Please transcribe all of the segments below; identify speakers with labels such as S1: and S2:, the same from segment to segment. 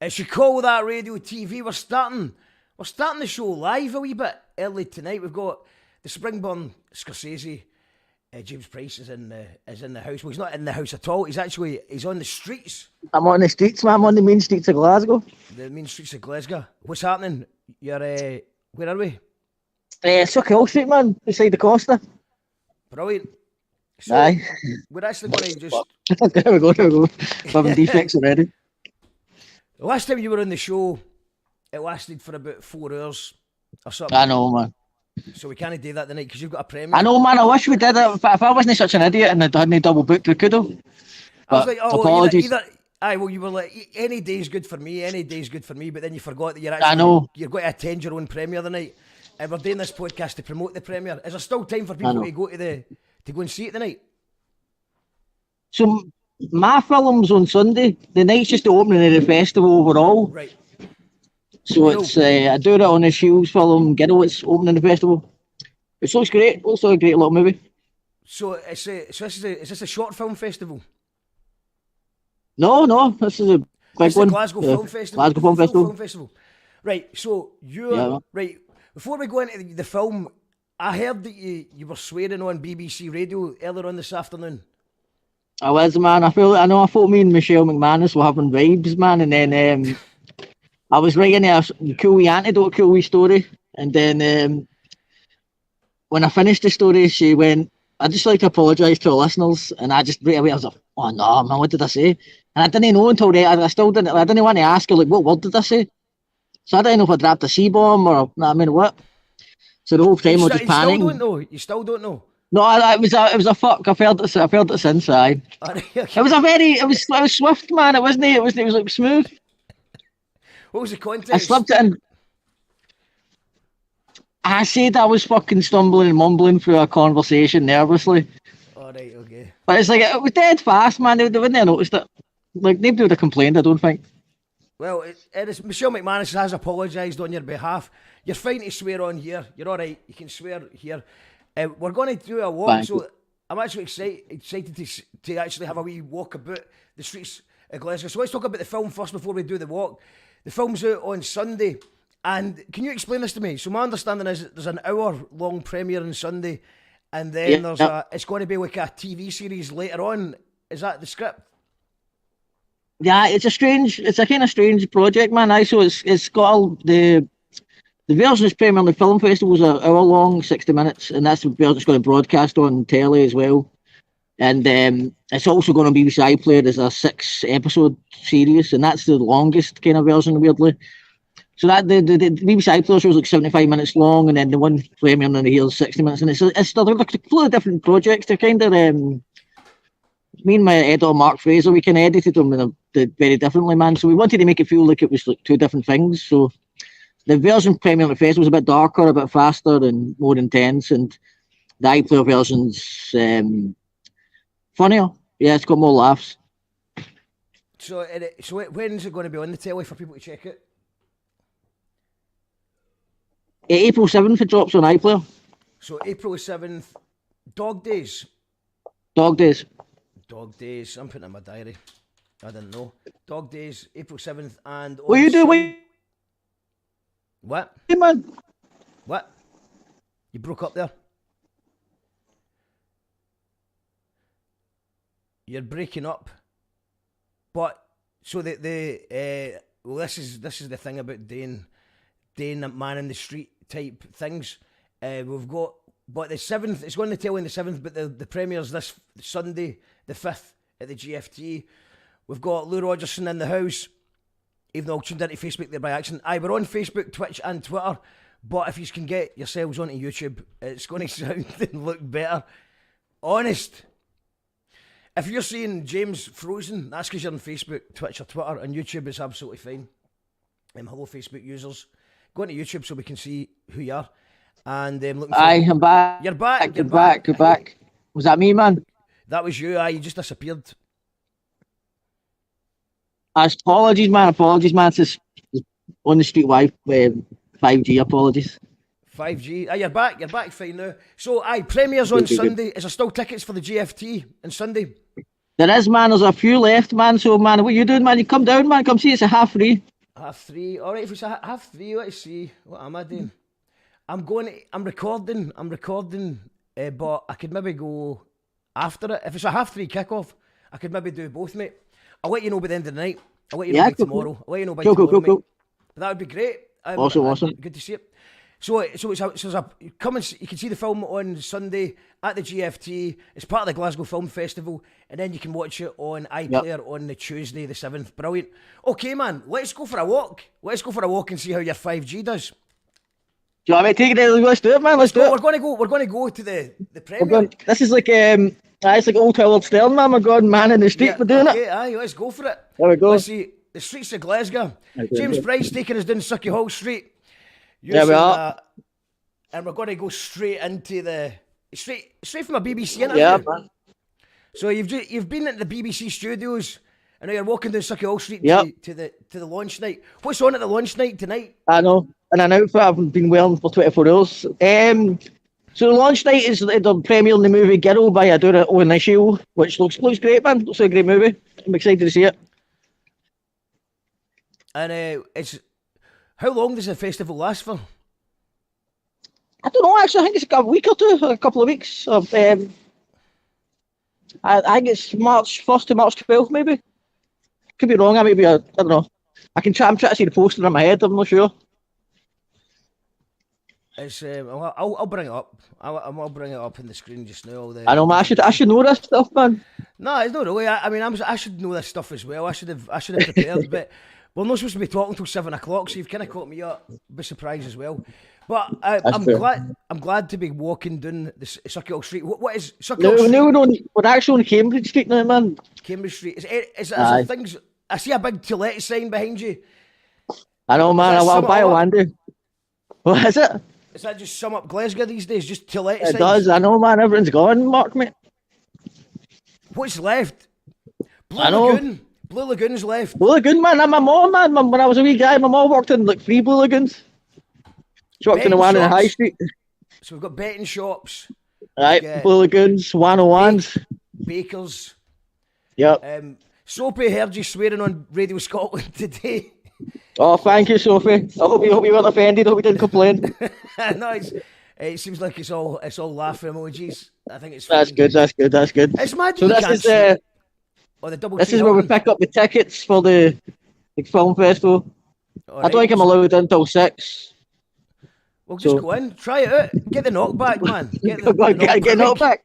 S1: It's you call that radio TV. We're starting the show live a wee bit early tonight. We've got the Springburn Scorsese James Price is in the house. Well, he's not in the house at all. He's on the streets.
S2: I'm on the streets, man. I'm on the main streets of Glasgow.
S1: The main streets of Glasgow. What's happening? You're where are we?
S2: Sook Street, man, beside the Costa.
S1: Brilliant. So,
S2: aye.
S1: We're actually going to just...
S2: There we go. Having defects already.
S1: The last time you were on the show, it lasted for about 4 hours or something.
S2: I know, man.
S1: So we can't do that tonight because you've got a premiere.
S2: I know, man. I wish we did it. If I wasn't such an idiot and I hadn't double booked, we could have.
S1: I was like,
S2: apologies.
S1: Well, you were like, any day's good for me, but then you forgot that you're going to attend your own premiere tonight. And we're doing this podcast to promote the premiere. Is there still time for people to go to go and see it tonight?
S2: So my film's on Sunday. The night's just the opening of the festival overall.
S1: Right.
S2: So it's I do it on the Shields film. Ghetto, it's opening the festival. It looks great. It looks like a great little movie.
S1: So is this a short film festival?
S2: No. This is a big one.
S1: Glasgow Film Festival.
S2: Glasgow Film
S1: Festival. Right. So right. Before we go into the film, I heard that you were swearing on BBC Radio earlier on this afternoon.
S2: I was, man. I thought me and Michelle McManus were having vibes, man. And then I was writing a cool wee anecdote, cool wee story. And then when I finished the story, she went, "I'd just like to apologise to our listeners." And I just right away, I was like, "Oh no, man, what did I say?" And I didn't know until I didn't want to ask her, like, what word did I say? So I didn't know if I dropped a C-bomb or, what. So the whole time I was just panicking.
S1: You still don't know?
S2: No, it was a fuck. I felt it since. It was swift, man. It was like smooth.
S1: What was the context?
S2: I slipped it in. I said I was fucking stumbling and mumbling through a conversation nervously.
S1: All right, okay.
S2: But it's like, it was dead fast, man. They wouldn't have noticed it. Like, nobody would have complained, I don't think.
S1: Well, Michelle McManus has apologised on your behalf. You're fine to swear on here. You're all right. You can swear here. We're going to do a walk, so I'm actually excited to actually have a wee walk about the streets of Glasgow. So let's talk about the film first before we do the walk. The film's out on Sunday, and can you explain this to me? So my understanding is there's an hour-long premiere on Sunday, and then it's going to be like a TV series later on. Is that the script?
S2: Yeah, it's a kind of strange project, man. So it's got the version that's premiering the film festival is an hour long, 60 minutes, and that's the version that's going to broadcast on telly as well. And it's also going to be BBC iPlayer as a 6-episode series, and that's the longest kind of version, weirdly. So that the BBC iPlayer show is like 75 minutes long, and then the one premiering on the here is 60 minutes, and it's they're completely different projects. They're kind of me and my editor Mark Fraser, we kind of edited them and did very differently, man. So we wanted to make it feel like it was like two different things. So the version premiering at the festival was a bit darker, a bit faster, and more intense, and the iPlayer version's funnier. Yeah, it's got more laughs.
S1: So when is it going to be on the telly for people to check it?
S2: April 7th it drops on iPlayer.
S1: So April 7th, Dog Days.
S2: Dog Days.
S1: I'm putting it in my diary. I didn't know. Dog Days, April 7th, and
S2: what you do?
S1: What?
S2: Hey, man.
S1: What? You broke up there. You're breaking up. But so this is the thing about doing a man in the street type things. We've got, but the 7th, it's going to tell in the 7th, but the premiere's this Sunday, the 5th at the GFT. We've got Lou Rogerson in the house, even though I tuned into Facebook there by accident. We're on Facebook, Twitch and Twitter, but if you can get yourselves onto YouTube, it's going to sound and look better. Honest. If you're seeing James Frozen, that's because you're on Facebook, Twitch or Twitter, and YouTube is absolutely fine. Hello Facebook users. Go into YouTube so we can see who you are. And looking for...
S2: I'm back.
S1: You're back.
S2: You're back. Was that me, man?
S1: That was you. You just disappeared.
S2: Apologies, man. It's just on the street Wi-Fi, 5G. Apologies.
S1: 5G. You're back fine now. So, premieres on Sunday. Is there still tickets for the GFT on Sunday?
S2: There is, man. There's a few left, man. So, man, what you doing, man? You come down, man. Come see. It's a half free.
S1: Half three. All right, if it's a half three, let's see. What am I doing? I'm recording, but I could maybe go after it. If it's a half three kickoff, I could maybe do both, mate. I'll let you know by the end of the night. I'll let you know by tomorrow. I'll let you know by tomorrow, mate. But that would be great.
S2: Awesome.
S1: Good to see it. So come and you can see the film on Sunday at the GFT. It's part of the Glasgow Film Festival, and then you can watch it on iPlayer on the Tuesday the 7th. Brilliant. Okay, man, let's go for a walk. Let's go for a walk and see how your 5G does.
S2: Do you want me to take it there? Let's do it, man. Let's do it.
S1: We're going to go to the premiere.
S2: This is like it's like Old Howard Stern, man. We're going man in the street. We're doing it.
S1: Aye, let's go for it.
S2: There we go.
S1: Let's see the streets of Glasgow. James Price taking us down Sucky Hall Street.
S2: There we are.
S1: And we're going to go straight into the straight from a BBC interview.
S2: Yeah, man.
S1: So you've been at the BBC studios, and now you're walking down Sucky Hall Street to the launch night. What's on at the launch night tonight? I know,
S2: in an outfit I've been wearing for 24 hours. So the launch night is the premiering the movie Girl by Adora Onishio, which looks great, man. Looks like a great movie. I'm excited to see it.
S1: And how long does the festival last for?
S2: I don't know, actually. I think it's a week or two, a couple of weeks. I think it's March 1st to March 12th, maybe. Could be wrong. I don't know. I'm trying to see the poster in my head. I'm not sure.
S1: It's I'll bring it up. I'll bring it up on the screen just now.
S2: I know, man. I should know this stuff, man.
S1: No, it's not really. I should know this stuff as well. I should have prepared, but we're not supposed to be talking till 7 o'clock, so you've kind of caught me up. Be surprised as well. But I'm glad to be walking down the Sucky Hall Street. What is Sucky Hall Street?
S2: No, we're actually on Cambridge Street now, man.
S1: Cambridge Street. Is there things? I see a big to let sign behind you.
S2: I know, man. I'll buy a Wandy. What is it?
S1: Does that just sum up Glasgow these days? Just to let
S2: signs? It does. I know, man. Everything's gone, Mark, mate.
S1: What's left? Blue Lagoon's left.
S2: Blue Lagoon, man. I'm my mom, man. When I was a wee guy, my mom worked in like 3 Blue Lagoons. She worked in the one in the High Street.
S1: So we've got betting shops.
S2: Right, Blue Lagoons, 101s.
S1: Bakers.
S2: Yep.
S1: Sophie heard you swearing on Radio Scotland today.
S2: Oh, thank you, Sophie. I hope you weren't offended. I hope you didn't complain.
S1: No, it seems like it's all laughing emojis. I think it's
S2: That's good.
S1: It's mad.
S2: So this is where we pick up the tickets for the film festival. Right. I don't think I'm allowed in until 6.
S1: Well, just go in, try it out, get the knockback, man. Get
S2: knockback.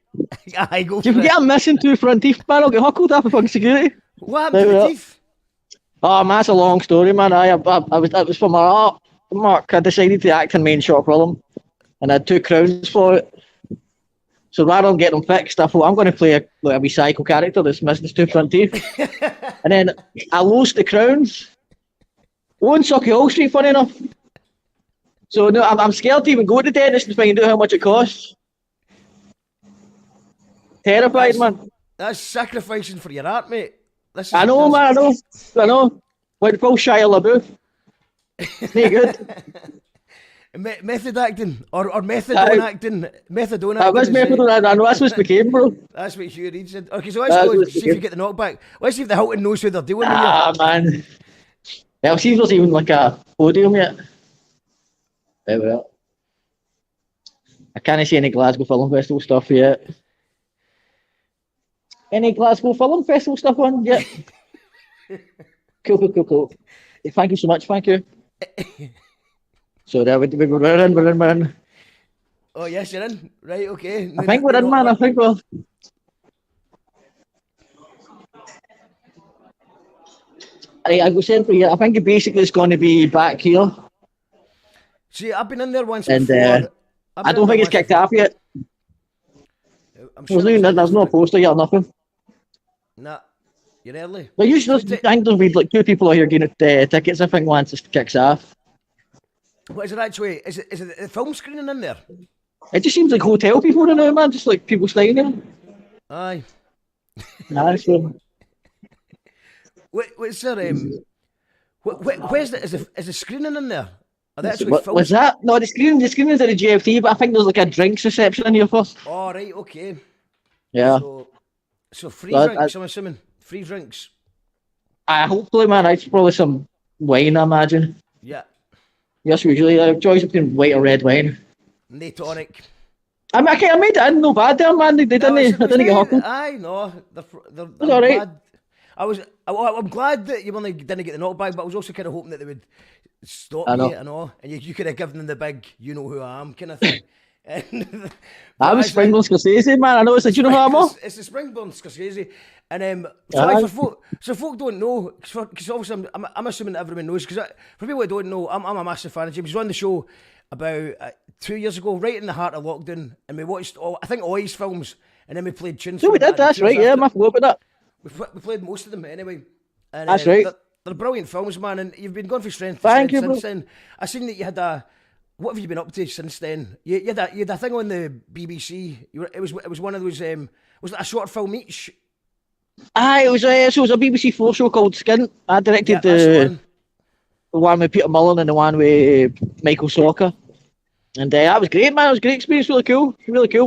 S1: Aye, go
S2: for it. If you get a missing 2 front teeth, man, I'll get huckled off of fucking security.
S1: What happened to the teeth?
S2: Oh, man, that's a long story, man. It was for my art, Mark. I decided to act in main short film, and I had 2 crowns for it. So rather than getting them fixed, I thought I'm going to play a wee psycho character that's missing his 2 front teeth. And then I lost the crowns on Sucky Hall Street, funny enough. So no, I'm scared to even go to the dentist and find out how much it costs. Terrified, man.
S1: That's sacrificing for your art, mate.
S2: I know, man. I know. Went full Shia LaBeouf. It's not good.
S1: Method acting or methadone acting. Methadone acting.
S2: That was methadone. I know that's what it became, bro.
S1: That's what Hugh Reid said. Okay, so let's go see if you get the knockback. Let's see if the Hilton knows who they're dealing with.
S2: Man. Well, see if there's even like a podium yet. There we are. I can't see any Glasgow Film Festival stuff yet. Any Glasgow Film Festival stuff on yet? Cool. Thank you so much, thank you. So there we're in.
S1: Oh yes, you're in. Right, okay.
S2: I think we're in, man. I think we're... I was saying for you, I think basically it's going to be back here.
S1: See, I've been in there once
S2: and,
S1: before.
S2: I don't think it's kicked off yet. There's no poster yet or nothing.
S1: Nah, you're early.
S2: But usually, I think there'll be like 2 people out here getting tickets, I think, once it kicks off.
S1: What is it actually? Is it the film screening in there?
S2: It just seems like hotel people in there, man. Just like people staying there.
S1: Aye.
S2: Nah, so...
S1: What's there? Where's the, is the screening in there? Are they actually
S2: was that? No, the screening's at the GFT, but I think there's like a drinks reception in here first.
S1: Oh, right, okay.
S2: Yeah.
S1: So free drinks, I'm assuming. Free drinks.
S2: Hopefully, man, it's probably some wine, I imagine.
S1: Yeah.
S2: Yes, usually I choice between white or red wine.
S1: No tonic.
S2: I made it in no bad there, man. I didn't get hustled.
S1: Aye, no.
S2: It's all right.
S1: I'm glad that you didn't get the knockback, but I was also kind of hoping that they would stop you, I know, and you could have given them the big, you know who I am kind of thing.
S2: I was Springburn Scorsese, man. I know. It's like, do you know who I'm on?
S1: It's the Springburn Scorsese, and so folk don't know, because obviously I'm assuming that everyone knows. Because for people who don't know, I'm a massive fan of James. He was on the show about 2 years ago, right in the heart of lockdown, and we watched I think all his films, and then we played tunes.
S2: So we did. That's right. Yeah, I forgot about that.
S1: We played most of them anyway. And,
S2: that's right.
S1: They're brilliant films, man, and you've been going for strength
S2: since
S1: then. I seen that you had what have you been up to since then? You had a thing on the BBC. It was one of those. Was it a short film each?
S2: It was a BBC 4 show called Skint. I directed the one with Peter Mullen and the one with Michael Soccer. And that was great, man. It was a great experience. Really cool.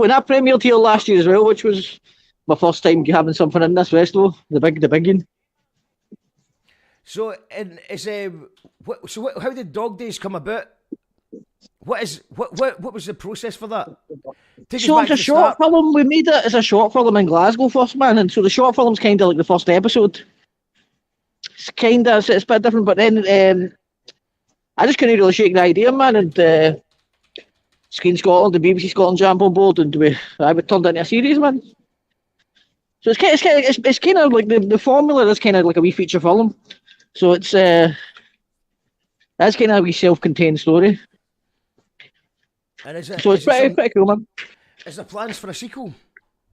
S2: And that premiered here last year as well, which was my first time having something in this festival. The big one.
S1: So, how did Dog Days come about? What was the process for that?
S2: So it's a short film. We made it as a short film in Glasgow first, man. And so the short film's kind of like the first episode. It's a bit different, but then I just couldn't really shake the idea, man. And Screen Scotland, the BBC Scotland jumped on board, and I turned into a series, man. So it's kind of like the formula is kind of like a wee feature film. So it's that's kind of a wee self-contained story.
S1: And it's
S2: pretty cool, man.
S1: Is there plans for a sequel?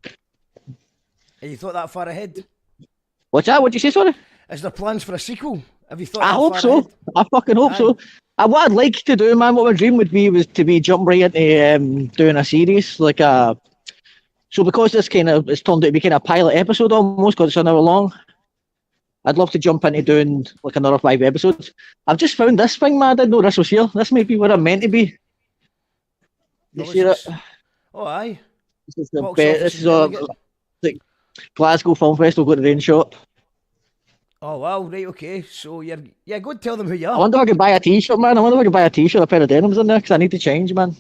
S1: Have you thought that far ahead?
S2: What's that? What'd you say, sorry?
S1: Is there plans for a sequel? Have you thought
S2: I hope so.
S1: Ahead?
S2: I fucking hope so. What I'd like to do, man, what my dream would be was to jump right into doing a series, like a... So because this it's turned out to be kind of a pilot episode almost, because it's an hour long, I'd love to jump into doing like another 5 episodes. I've just found this thing, man. I didn't know this was here. This might be where I'm meant to be. You see it?
S1: Oh, aye.
S2: This is like Glasgow Film Festival, go to the rain shop.
S1: Oh, wow, right, okay. So, go and tell them who you are.
S2: I wonder if I could buy a t-shirt, man. I wonder if I could buy a t-shirt, a pair of denims in there, because I need to change, man.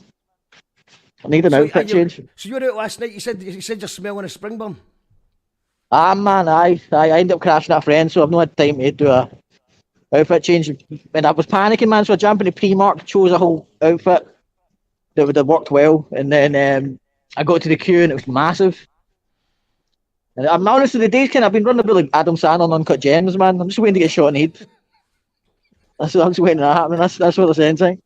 S2: I need an outfit change.
S1: So you were out last night, you said you're smelling a Springburn.
S2: Man, I ended up crashing at a friend, so I've not had time to do a outfit change. And I was panicking, man, so I jumped into Primark, chose a whole outfit that would have worked well, and then I got to the queue and it was massive. And I'm honest, the days I've been running a bit like Adam Sandler on Uncut Gems, man. I'm just waiting to get shot in the head. I'm just waiting for that happen. That's what they're saying, saying.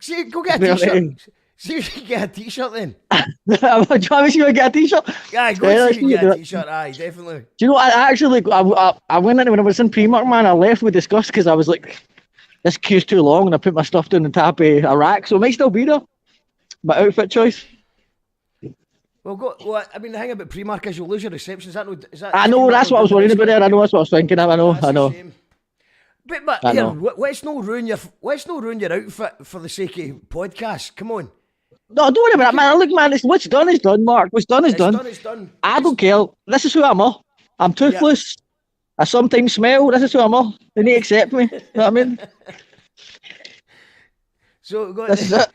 S1: See, go get a t-shirt. See if you can get a t-shirt then.
S2: Do you want me to see if I get a t-shirt?
S1: Yeah, go and see if you can get a t-shirt. Aye, definitely. Do
S2: you know, I actually, I went in when I was in Primark, man. I left with disgust because I was like, this queue's too long, and I put my stuff down the top of a rack, so it might still be there. My outfit choice.
S1: Well, I mean, the thing about Primark is you'll lose your reception. Is that?
S2: I know, that's what I was worrying about there. I know, that's what I was thinking of. I know.
S1: But here, let's not ruin your outfit for the sake of podcast. Come on.
S2: No, don't worry about that, man. Look, man, what's done is done, Mark. What's done is done.
S1: It's done.
S2: I don't care. This is who I'm all. I'm toothless. Yeah. I sometimes smell. This is who I'm all. They need to accept me. You know what I mean?
S1: So,
S2: this is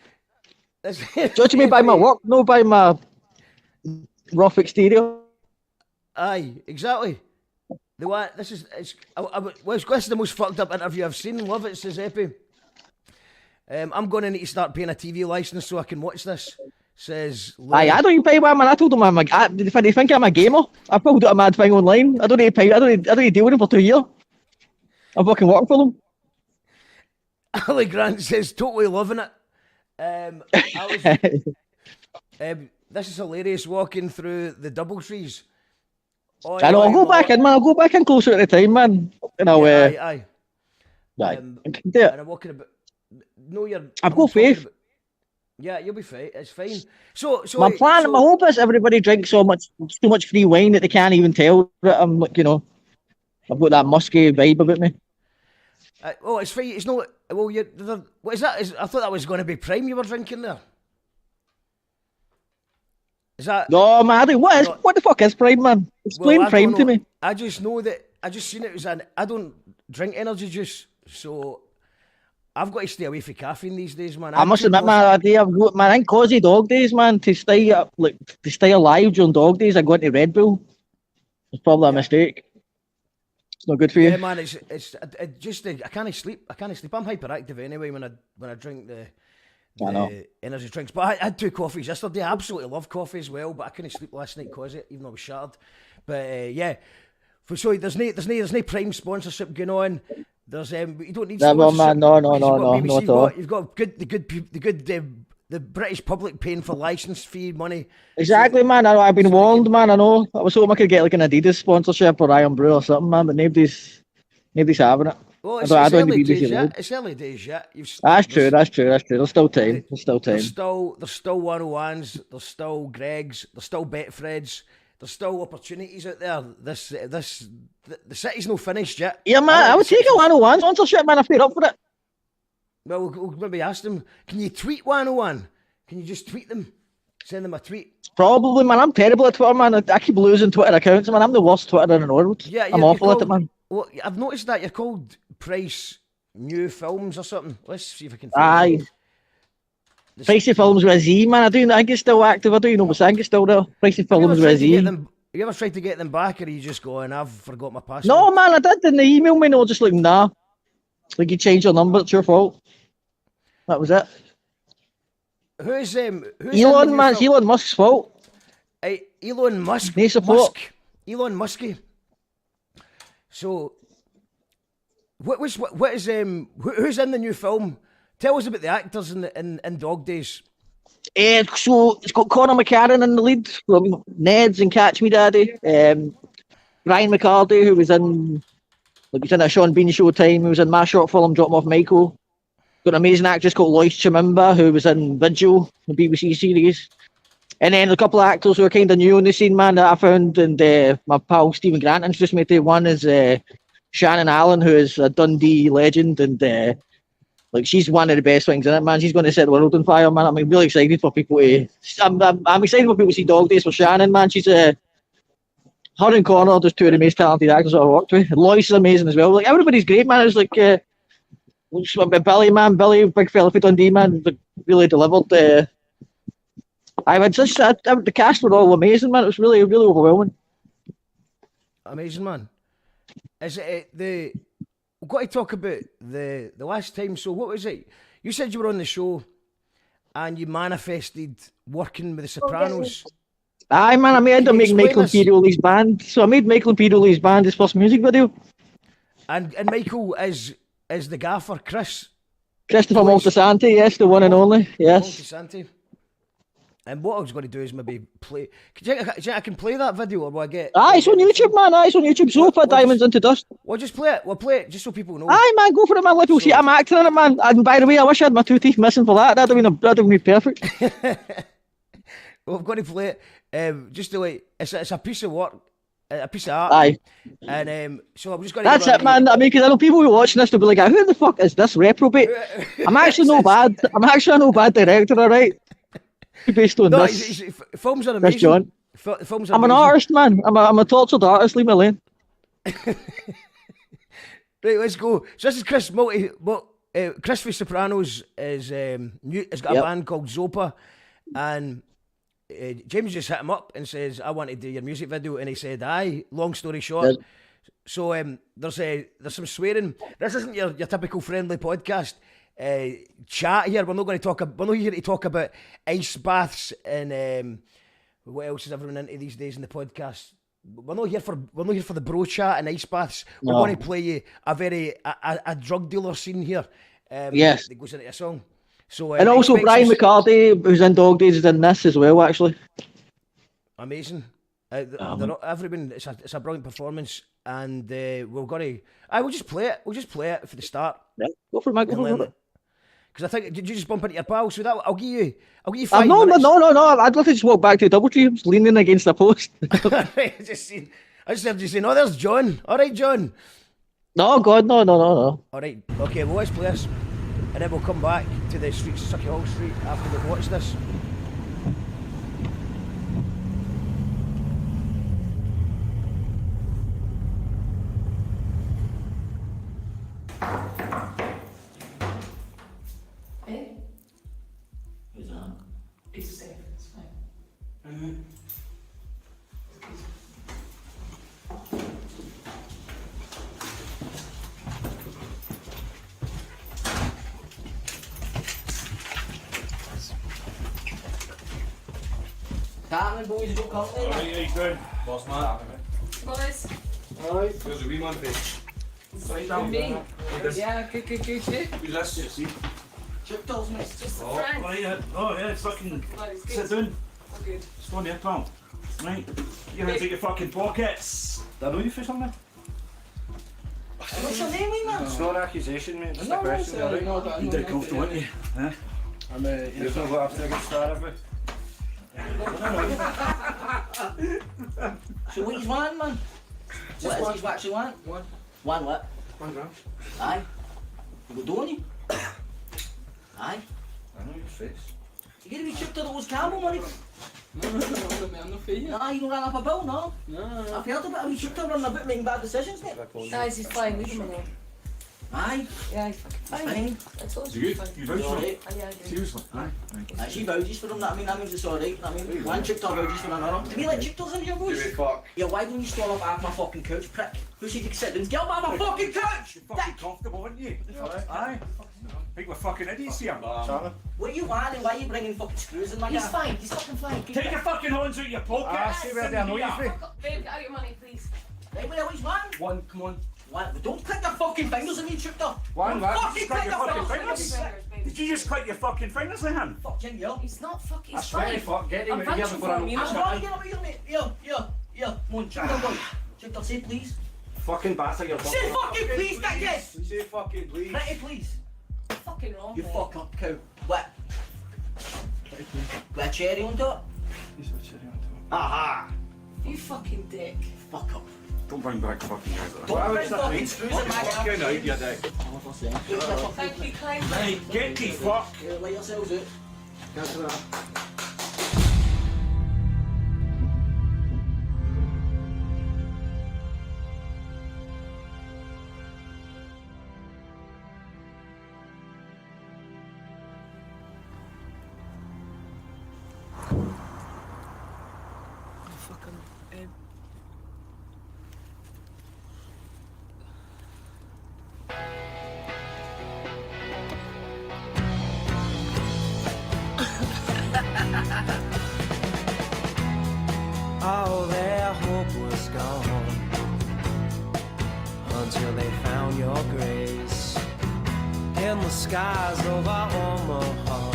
S2: it. Judge me by my work, not by my rough exterior.
S1: Aye, exactly. This is the most fucked up interview I've seen. Love it, says Epi. I'm going to need to start paying a TV license so I can watch this. Says
S2: Aye, I don't even pay one, man. I told them if they think I'm a gamer, I pulled out a mad thing online. I don't need to pay. I don't need to deal with them for 2 years. I'm fucking working for them.
S1: Ali Grant says totally loving it. This is hilarious walking through the double trees.
S2: I know. I'll go back in, man. I'll go back in closer at the time, man. And I'll.
S1: Aye.
S2: And I'm
S1: walking about. No,
S2: I've got faith.
S1: Yeah, you'll be fine. It's fine. So
S2: my plan, my hope is everybody drinks so much free wine that they can't even tell that I'm like, I've got that musky vibe about me.
S1: It's fine. It's not. Well, what is that? I thought that was going to be Prime you were drinking there. Is that?
S2: No, man, what the fuck is Prime, man? Explain
S1: I
S2: Prime
S1: don't
S2: to
S1: know.
S2: me.
S1: I just know that I just seen it was I don't drink energy juice, so I've got to stay away from caffeine these days, man.
S2: I must admit, man, I think cause of dog days, man, to stay alive during dog days, I go into Red Bull. It's probably a mistake. It's not good for you.
S1: Yeah, man, it's just I can't sleep. I'm hyperactive anyway when I drink the energy drinks. But I had 2 coffees yesterday. I absolutely love coffee as well, but I couldn't sleep last night because of it, even though I was shattered. But yeah, so there's no Prime sponsorship going on. There's you don't need sponsorship.
S2: Man, no.
S1: You've got the British public paying for license fee money.
S2: Exactly, man. I've been warned, man. I know. I was hoping I could get like an Adidas sponsorship or Iron Brew or something, man. But nobody's having it.
S1: Well, it's early days yet. It's early days yet.
S2: That's true. There's still time. There's still
S1: 101s. There's still Gregs. There's still Betfreds. There's still opportunities out there. The city's not finished yet.
S2: Yeah, man. I would take a 101 sponsorship, man, if they're up for it.
S1: Well, we'll maybe ask them. Can you tweet 101? Can you just tweet them? Send them a tweet.
S2: Probably, man. I'm terrible at Twitter, man. I keep losing Twitter accounts, man. I'm the worst Twitterer in the world. Yeah, I'm awful at it, man.
S1: Well, I've noticed that you're called Price New Films or something. Let's see if I can find it.
S2: Pricey Films with a Z, man. I think it's still active. I don't know, but I think it's still there. Pricey Films with a Z.
S1: You ever tried to get them back, or are you just going, I've forgot my password?
S2: No, man, I did. And they emailed me, and I was just like, nah. Like, you changed your number, it's your fault. That was it.
S1: Who's
S2: Elon, man? It's Elon Musk's fault.
S1: Elon Musk.
S2: No support.
S1: Elon Muskie. So, who's in the new film? Tell us about the actors in Dog Days.
S2: So it's got Conor McCarran in the lead from Ned's and Catch Me Daddy. Brian McCarthy, who was in a Sean Bean show time, who was in my short film Drop 'Em Off Michael. Got an amazing actress called Lois Chimimba, who was in Vigil, the BBC series. And then a couple of actors who are kind of new on the scene, man, that I found, and my pal Stephen Grant introduced me to. One is Shannon Allen, who is a Dundee legend, and she's one of the best things in it, man. She's going to set the world on fire, man. I'm really excited for people to. I'm excited for people to see Dog Days for Shannon, man. She's her and Connor, just 2 of the most talented actors I've worked with. Lois is amazing as well. Like, everybody's great, man. It's like Billy, big fella for Dundee, man. Really delivered. The cast were all amazing, man. It was really, really overwhelming.
S1: Amazing, man. Is it we've got to talk about the last time. So what was it? You said you were on the show and you manifested working with the Sopranos.
S2: Aye, man, I made Michael Imperioli's band. So I made Michael Imperioli's band his first music video. And
S1: Michael is the gaffer,
S2: Christopher Moltisanti, yes, the one and only, yes.
S1: Moltisanti. And what I was going to do is maybe play. Do you think I can play that video, or will I get?
S2: It's on YouTube, man. It's on YouTube. Sofa Diamonds into Dust.
S1: Well, just play it. We'll play it just so people know.
S2: Aye, man, go for it, man. Let people see I'm acting in it, man. And by the way, I wish I had my 2 teeth missing for that. That'd have been perfect.
S1: Well, I've got to play it. Just to it's a piece of work, a piece of art.
S2: Aye.
S1: And so I'm just going
S2: to. That's it, man. I mean, because I know people who are watching this will be like, "Who the fuck is this reprobate?" I'm actually no bad. I'm actually a no bad director, all right. Based on this.
S1: Films are amazing.
S2: John.
S1: Films are
S2: I'm an artist, man. I'm a tortured artist. Leave me alone.
S1: Right, let's go. So this is Chris Chris for Sopranos has got a band called Zopa, and James just hit him up and says, "I want to do your music video," and he said, "Aye." Long story short, so there's some swearing. This isn't your typical friendly podcast. Chat here. We're not here to talk about ice baths and what else is everyone into these days in the podcast. We're not here for the bro chat and ice baths. We're going to play you a drug dealer scene here.
S2: Yes,
S1: that goes into a song. So
S2: and also Brian McCarthy, who's in Dog Days, is in this as well. Actually,
S1: amazing. Everyone, it's a brilliant performance, and we're going to. We'll just play it. We'll just play it for the start.
S2: Yeah, go for it, Mike. Go for it.
S1: Because I think, did you just bump into your pal? So that I'll give you 5 minutes.
S2: No. I'd love to just walk back to Double Tree. I was leaning against the post.
S1: I just heard you saying, "Oh, there's John." All right, John.
S2: No, God, no.
S1: All right, okay. Well, let's play this, and then we'll come back to the streets of Sucky Hall Street after we've watched this.
S2: Happening, boys, don't come there.
S3: Alright, how you doing? Boss man.
S4: Boys.
S3: Alright, there's a wee man face. Right down.
S4: Me. Yeah, good.
S3: Who's this? See?
S2: Chip tells me.
S4: Just a
S3: Oh,
S4: friend.
S3: right, yeah. Oh, yeah, fucking
S4: Well, it's
S3: sit
S4: good.
S3: down.
S4: Oh, good.
S3: It's on there, pal. Right. You hands out your fucking pockets. Did I know you for something?
S2: What's your name, wee man?
S3: It's not an accusation, mate. It's
S2: No,
S3: a question,
S2: no,
S3: alright?
S2: no, no,
S3: You
S2: no,
S3: did
S2: no,
S3: comfortable,
S2: no.
S3: weren't you? Huh?
S5: I'm
S3: You've not got after a good start, have we?
S2: So what you want, man? What is it you actually want?
S5: One.
S2: One what?
S5: 1 gram.
S2: Aye. You go doing you? Aye.
S3: I know your face.
S2: You get to be chipped to those Campbell money?
S5: No, I'm not feeling.
S2: Nah, you don't run up a bill, no?
S5: No.
S2: I've heard about it. We chipped running about making bad decisions, mate.
S4: Guys, he's fine. Leave him alone.
S2: Aye.
S4: Yeah, he's fucking fine.
S2: Fine.
S4: I told
S3: Is
S4: you
S3: it
S4: he's
S3: good?
S4: fine.
S3: You vouch for it?
S2: Alright.
S4: Oh, yeah, I do.
S3: Seriously? Aye.
S2: Aye, she vouches for them, that means it's alright. I mean, one chipped vouches for another. Do we let chipped in your voice?
S3: fuck.
S2: Yeah, why don't you stall up off my fucking couch, prick? Who said you could sit down? Get up off my fucking couch!
S3: You're fucking comfortable, aren't you? Aye. Think we're fucking idiots here.
S2: What you want and why are you bringing fucking screws in my
S4: He's
S2: car?
S4: fine. He's fucking fine.
S3: Take your fucking hands out your pockets.
S4: see
S3: where they know you
S4: Fuck up. Babe, get out your money, please.
S2: Right, what else, man?
S5: One, come on.
S2: What? Don't click your fucking fingers on me, chipped up.
S3: One,
S2: Don't
S3: lad.
S2: fucking
S3: Click
S2: click
S3: your
S2: your
S3: fucking
S2: fingers.
S3: fingers. Did you just click your fucking fingers then?
S2: Fucking hell.
S4: He's not fucking.
S5: I
S4: He's
S5: swear to
S4: fine.
S5: fuck, get him
S4: I'm
S5: out of here
S4: vouching
S5: before
S4: for him.
S5: I
S4: You
S2: I'm
S4: know
S2: not
S4: that.
S2: getting over here, mate. Here. Come on, chipped up, boy. Chipped up, say please.
S5: fucking bastard, you're
S2: Say fucking please, dickhead.
S5: Say fucking please.
S2: Pretty please.
S4: Fucking wrong.
S2: You
S4: mate.
S2: fuck up, cow. What? Got a cherry on top?
S5: Aha!
S4: You fucking dick.
S2: Fuck up.
S3: Don't bring back fucking guys like that.
S2: Don't bring fucking screws in my car.
S5: Fucking out, you dick.
S4: Thank you, kind.
S3: Hey, get the fuck.
S2: Here, let yourselves out.
S5: Cancel that.
S4: Fucking.
S6: All their hope was gone until they found your grace in the skies over Omaha.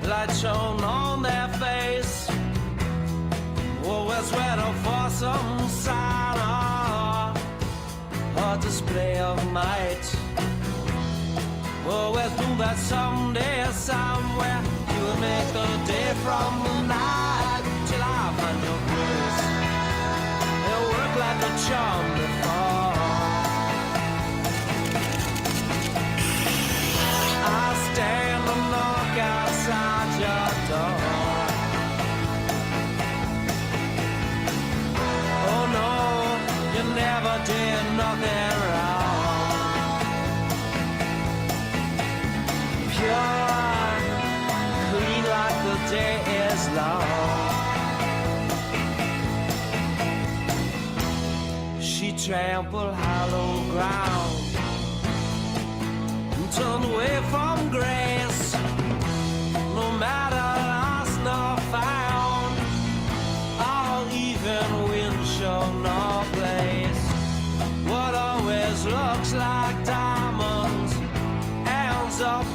S6: Light shone on their face, always waiting for some sign or a display of might. Always knew that someday, somewhere, you would make the day from the night. Till I find your grace, it'll work like a charm before. I stand and knock outside your door. Oh no, you never did nothing wrong. Pure, clean like the day is long. She trampled hollow ground and turned away from grace. No matter lost nor found, all even wind show no place. What always looks like diamonds ends up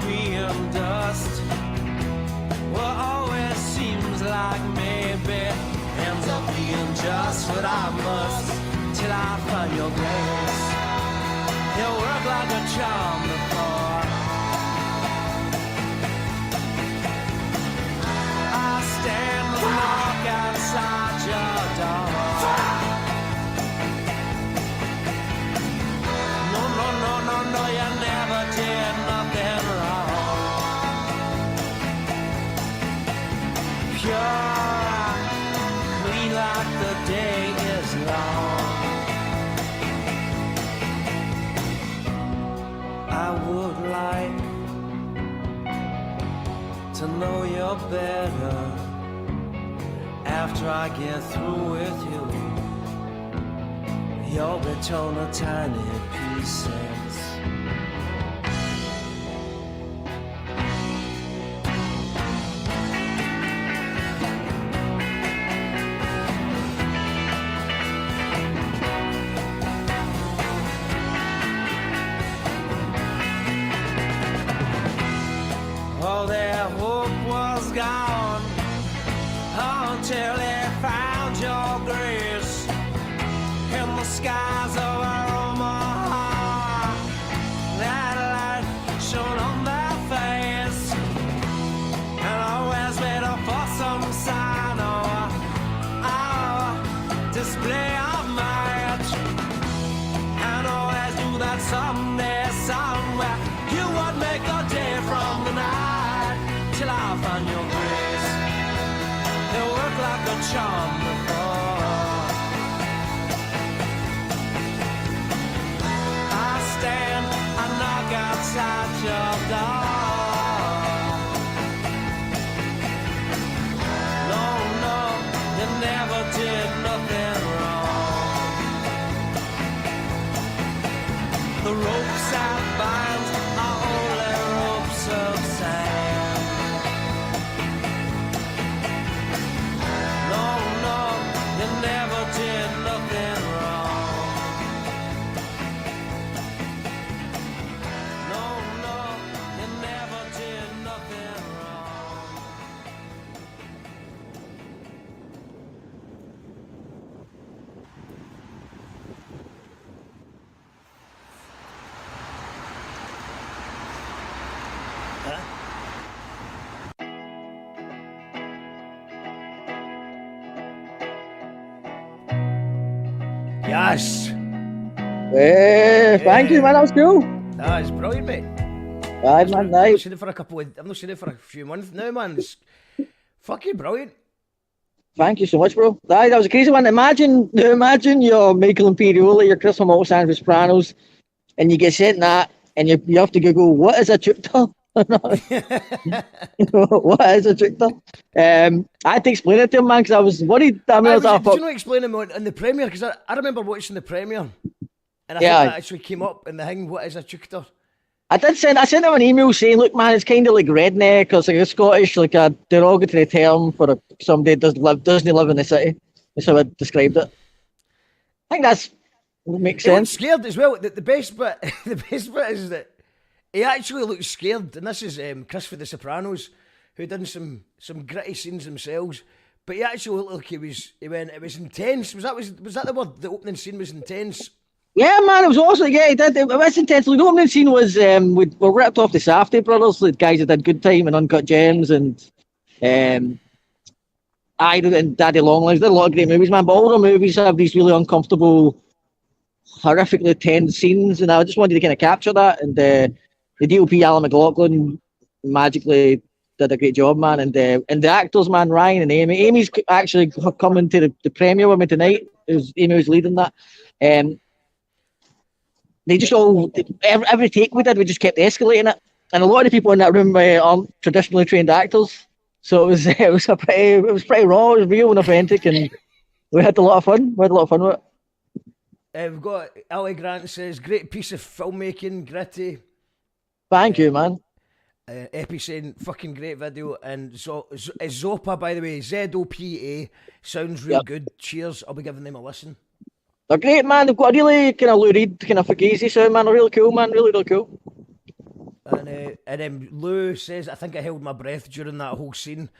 S6: being dust. What always seems like maybe ends up being just what I must. Till I find your grace, it'll work like a charm before. I stand and knock outside your door. No, no, no, no, no, you never did nothing wrong. Pure, clean like the day is long. I would like to know you better after I get through with you. You'll be torn to tiny pieces. all their hope was gone until they found your grace in the skies over Omaha. That light shone on their face and always made up for some sign or display of might, and always knew that someday, somewhere, you would make a day from the night till I found your grace. It worked like a charm before. I stand and knock outside your door. No, no, you never did nothing wrong. The ropes that bind are only ropes of sand. No, no, you never did nothing wrong. No, no, you never did nothing wrong.
S1: Yes.
S2: Thank you, man. That was cool.
S1: That is brilliant, mate.
S2: Aye, man.
S1: I've not
S2: Nice.
S1: seen it for I've not seen it for a few months now, man. It's fucking brilliant.
S2: Thank you so much, bro. Aye, that was a crazy one. Imagine you're Michael Imperioli, you're Christopher Moltisanti for Sopranos, and you get sent that, and you have to Google, what is a trictor? What is a trictor? I had to explain it to him, man, because I was worried. I mean,
S1: Did you not explain him in the premiere? Because I remember watching the premiere, and I think that actually came up in the thing. What is a trictor?
S2: I sent him an email saying, look, man, it's kind of like redneck, or it's like a Scottish, like a derogatory term for somebody that doesn't live in the city. That's how I described it. I think that makes
S1: He looks
S2: sense.
S1: scared as well. The best bit, is that he actually looks scared, and this is Chris for the Sopranos, who done some gritty scenes themselves. But he actually looked like he went. It was intense. Was that the word? The opening scene was intense.
S2: Yeah, man, it was awesome. Yeah, he did. It was intense. The opening scene was we ripped off the Safdie brothers, the guys that did Good Time and Uncut Gems, and and Daddy Longlegs. Did a lot of great movies, man. But all the movies have these really uncomfortable, horrifically tense scenes, and I just wanted to kind of capture that. And the DOP Alan McLaughlin magically did a great job, man. And the actors, man, Ryan and Amy. Amy's actually coming to the premiere with me tonight. Amy was leading that. They just every take we did, we just kept escalating it, and a lot of the people in that room aren't traditionally trained actors, so it was pretty raw, it was real and authentic, and we had a lot of fun. with it.
S1: We've got Ali Grant says, great piece of filmmaking, gritty.
S2: Thank you, man.
S1: Epi saying, fucking great video, and Zopa, by the way, ZOPA, sounds real good. Cheers, I'll be giving them a listen.
S2: They're great, man. They've got a really kind of Lou Reed, kind of fugazi sound, man. They're really cool, man. Really, really cool.
S1: And Lou says, I think I held my breath during that whole scene.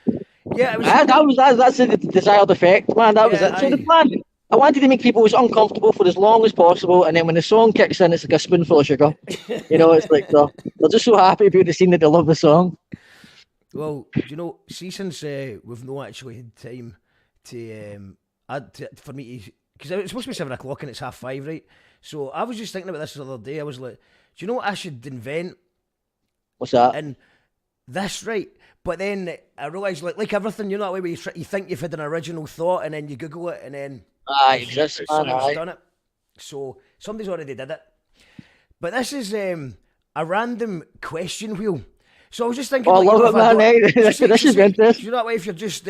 S1: Yeah, it was.
S2: That's the desired effect, man. That was it. So the plan, I wanted to make people as uncomfortable for as long as possible, and then when the song kicks in, it's like a spoonful of sugar. It's like they're just so happy about the scene that they love the song.
S1: Well, since we've not actually had time for me to. Because it's supposed to be 7 o'clock and it's 5:30, right? So I was just thinking about this the other day. I was like, do you know what I should invent?
S2: What's that?
S1: And this, right? But then I realised, like everything, you know, that way where you think you've had an original thought and then you Google it and then
S2: it exists, man.
S1: someone's done it. So somebody's already did it. But this is a random question wheel. So I was just thinking,
S2: I love it, man. This is interesting.
S1: You know that way if you're just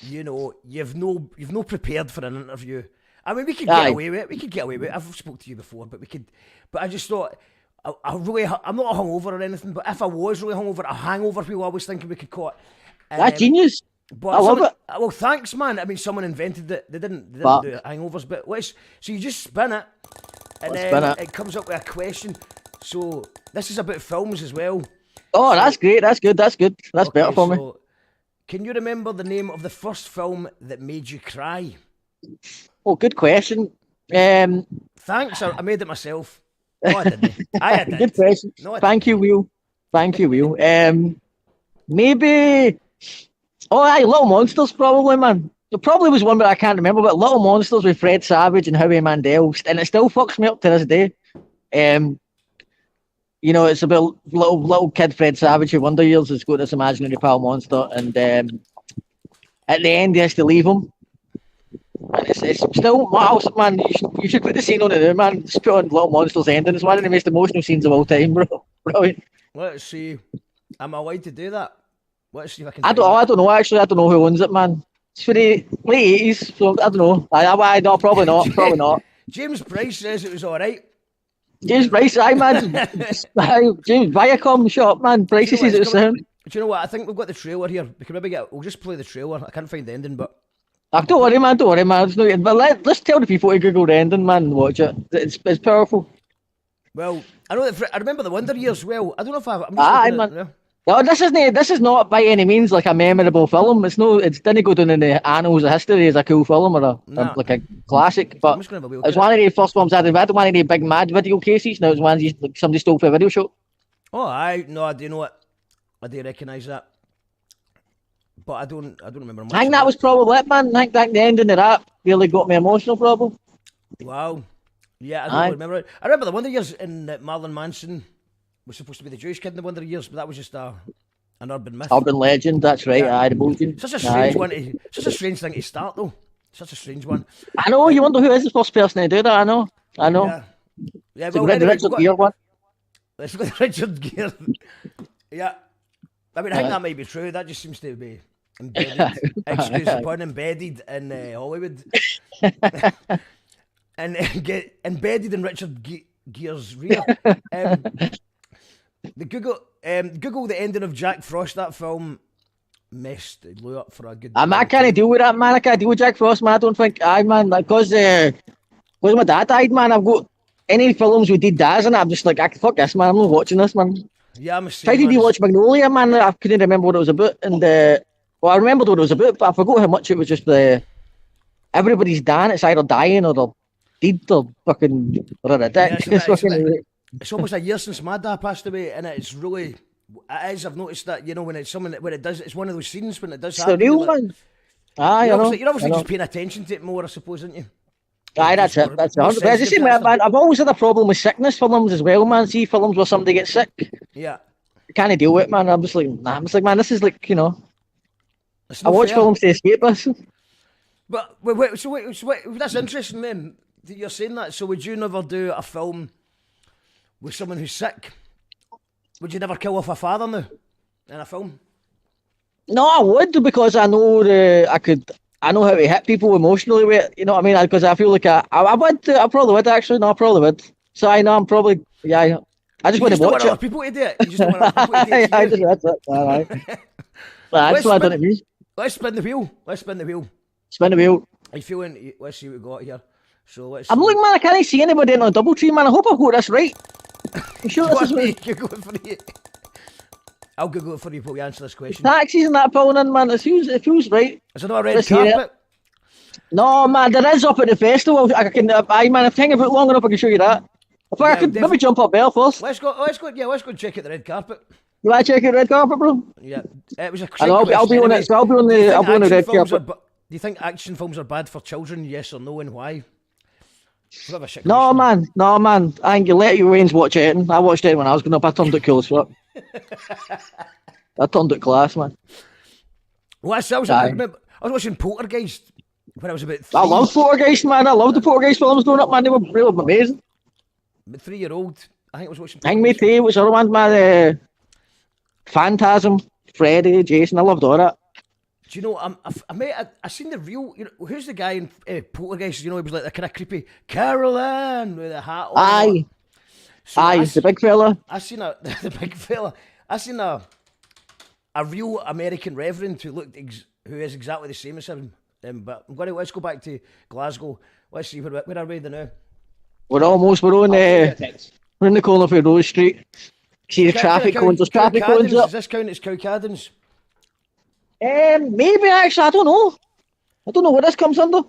S1: you've no prepared for an interview. I mean, we could get away with it. We could get away with it. I've spoke to you before, but we could. But I just thought, I'm not hungover or anything. But if I was really hungover, a hangover wheel, I was thinking we could call it.
S2: That's genius.
S1: But
S2: I love it.
S1: Well, thanks, man. I mean, someone invented it. They didn't do hangovers, but so you just spin it, and then it comes up with a question. So this is about films as well.
S2: Oh, that's great. That's good. That's good. That's better for me.
S1: So, can you remember the name of the first film that made you cry?
S2: Oh, good question.
S1: Thanks, I made it myself. No, I didn't. I did.
S2: Good question.
S1: No, I
S2: Thank you, Will. Thank you, Will. Maybe. Oh, aye, Little Monsters, probably, man. There probably was one, but I can't remember. But Little Monsters with Fred Savage and Howie Mandel, and it still fucks me up to this day. You know, it's about little kid Fred Savage who Wonder Years has got this imaginary pal monster, and at the end he has to leave him. And it's still, man, you should put the scene on it now, man. Just put on Little Monsters ending. It's one of the most emotional scenes of all time, bro. Brilliant.
S1: Let's see. Am I allowed to do that? Let's see if I can.
S2: I don't know, actually. I don't know who owns it, man. It's for the late 80s, so I don't know. No, probably not. Probably not.
S1: James Price says it was alright.
S2: James Price, aye, man. James Viacom shop, man. Price says it was sound.
S1: Do you know what? I think we've got the trailer here. We can maybe we'll just play the trailer. I can't find the ending, but.
S2: Don't worry, man. It's not, but let's tell the people to Google the ending, man, and watch it. It's powerful.
S1: Well, I know that I remember the Wonder Years well. I don't know if I've.
S2: Aye, man. No, this is not by any means like a memorable film. It didn't go down in the annals of history as a cool film or like a classic. But it's one of the first films I had one of the big mad video cases. Now it's one like somebody stole for a video show.
S1: Oh, I do know it. I do recognise that, but I don't remember much.
S2: I think that was probably it, man. I think the ending of that really got me emotional, probably.
S1: Wow. Yeah, I don't remember it. I remember the Wonder Years in Marilyn Manson was supposed to be the Jewish kid in the Wonder Years, but that was just an urban myth.
S2: Urban legend, that's right.
S1: Yeah.
S2: Aye, the Belgian.
S1: Such a strange one. Such a strange thing to start, though. Such a strange one.
S2: I know. You wonder who is the first person to do that. I know.
S1: Yeah.
S2: Well, the Richard Gere one.
S1: Let's go the Richard Gere. Yeah. I mean, I think that might be true. That just seems to be embedded. Excuse the pun, embedded in Hollywood. And get embedded in Richard Gere's rear. Google the ending of Jack Frost. That film messed Lou up for a good.
S2: I can't deal with that, man. I can't deal with Jack Frost, man. I don't think, man, because my dad died, man. I've got any films with dads in it. I'm just like, fuck this, man. I'm not watching this, man.
S1: Yeah, I'm a
S2: Tried to watch Magnolia, man. I couldn't remember what it was about, and I remembered what it was about, but I forgot how much it was. Just everybody's dying. It's either dying or they're dead or fucking or a dick.
S1: It's almost a year since my dad passed away, and it's really, it is. I've noticed that, you know, when it's someone when it does, it's one of those scenes when it does happen.
S2: It's the real man. Aye,
S1: you're obviously just paying attention to it more, I suppose, aren't you?
S2: Aye, that's it. That's it. But as I say, man, I've always had a problem with sickness films as well, man. See films where somebody gets sick.
S1: Yeah.
S2: I can't deal with it, man. I'm just like, man, this is like, you know. I watch
S1: fair.
S2: films to escape this.
S1: But so that's interesting then. That you're saying that. So would you never do a film with someone who's sick? Would you never kill off a father now in a film?
S2: No, I would, because I know I know how to hit people emotionally with it, you know what I mean? Because I feel like I probably would actually. No, I probably would. So I know I'm probably, I just want to watch it.
S1: People to do it. You just don't want other people to do it.
S2: That's it. All right. That's what I done it mean.
S1: Let's spin the wheel. Spin the
S2: wheel.
S1: Are you feeling? Let's see what we got here. So let's.
S2: I'm looking, man. I can't see anybody in a Doubletree, man. I hope I got this right. I'm sure this is right.
S1: Google it for you. I'll Google it for you before we answer this question.
S2: Taxis and that pulling in, man. It feels right.
S1: Is there not a red carpet?
S2: No, man. There is up at the festival. I can. Man. If I hang about long enough, I can show you that. If I could maybe jump up there first.
S1: Let's go. Yeah, let's go and check out the red carpet.
S2: You want to check out the red carpet, bro?
S1: Yeah, it was a.
S2: I'll be on it. So I'll be on the red carpet.
S1: Do you think action films are bad for children? Yes or no, and why?
S2: No, man. I think you let your Wayne's watch it. I watched it when I was growing up. I turned it cool as fuck. I turned it class, man.
S1: Well, I was watching Poltergeist when I was about 3.
S2: I loved Poltergeist, man. I loved the Poltergeist films growing up, man. They were really amazing.
S1: I'm 3-year-old. I think I was watching.
S2: Hang Me Too, which other one, man? Phantasm, Freddy, Jason. I loved all that.
S1: Do you know? I seen the real. You know, who's the guy in Poltergeist? You know, he was like the kind of creepy Caroline with a hat on.
S2: Aye, so the big fella.
S1: I seen the big fella. I seen a real American reverend who is exactly the same as him. But let's go back to Glasgow. Let's see where are we now?
S2: We're in the corner of Rose Street. See the traffic cones. There's traffic cones up.
S1: Does this count as Cowcaddens?
S2: Maybe actually, I don't know. I don't know what this comes under.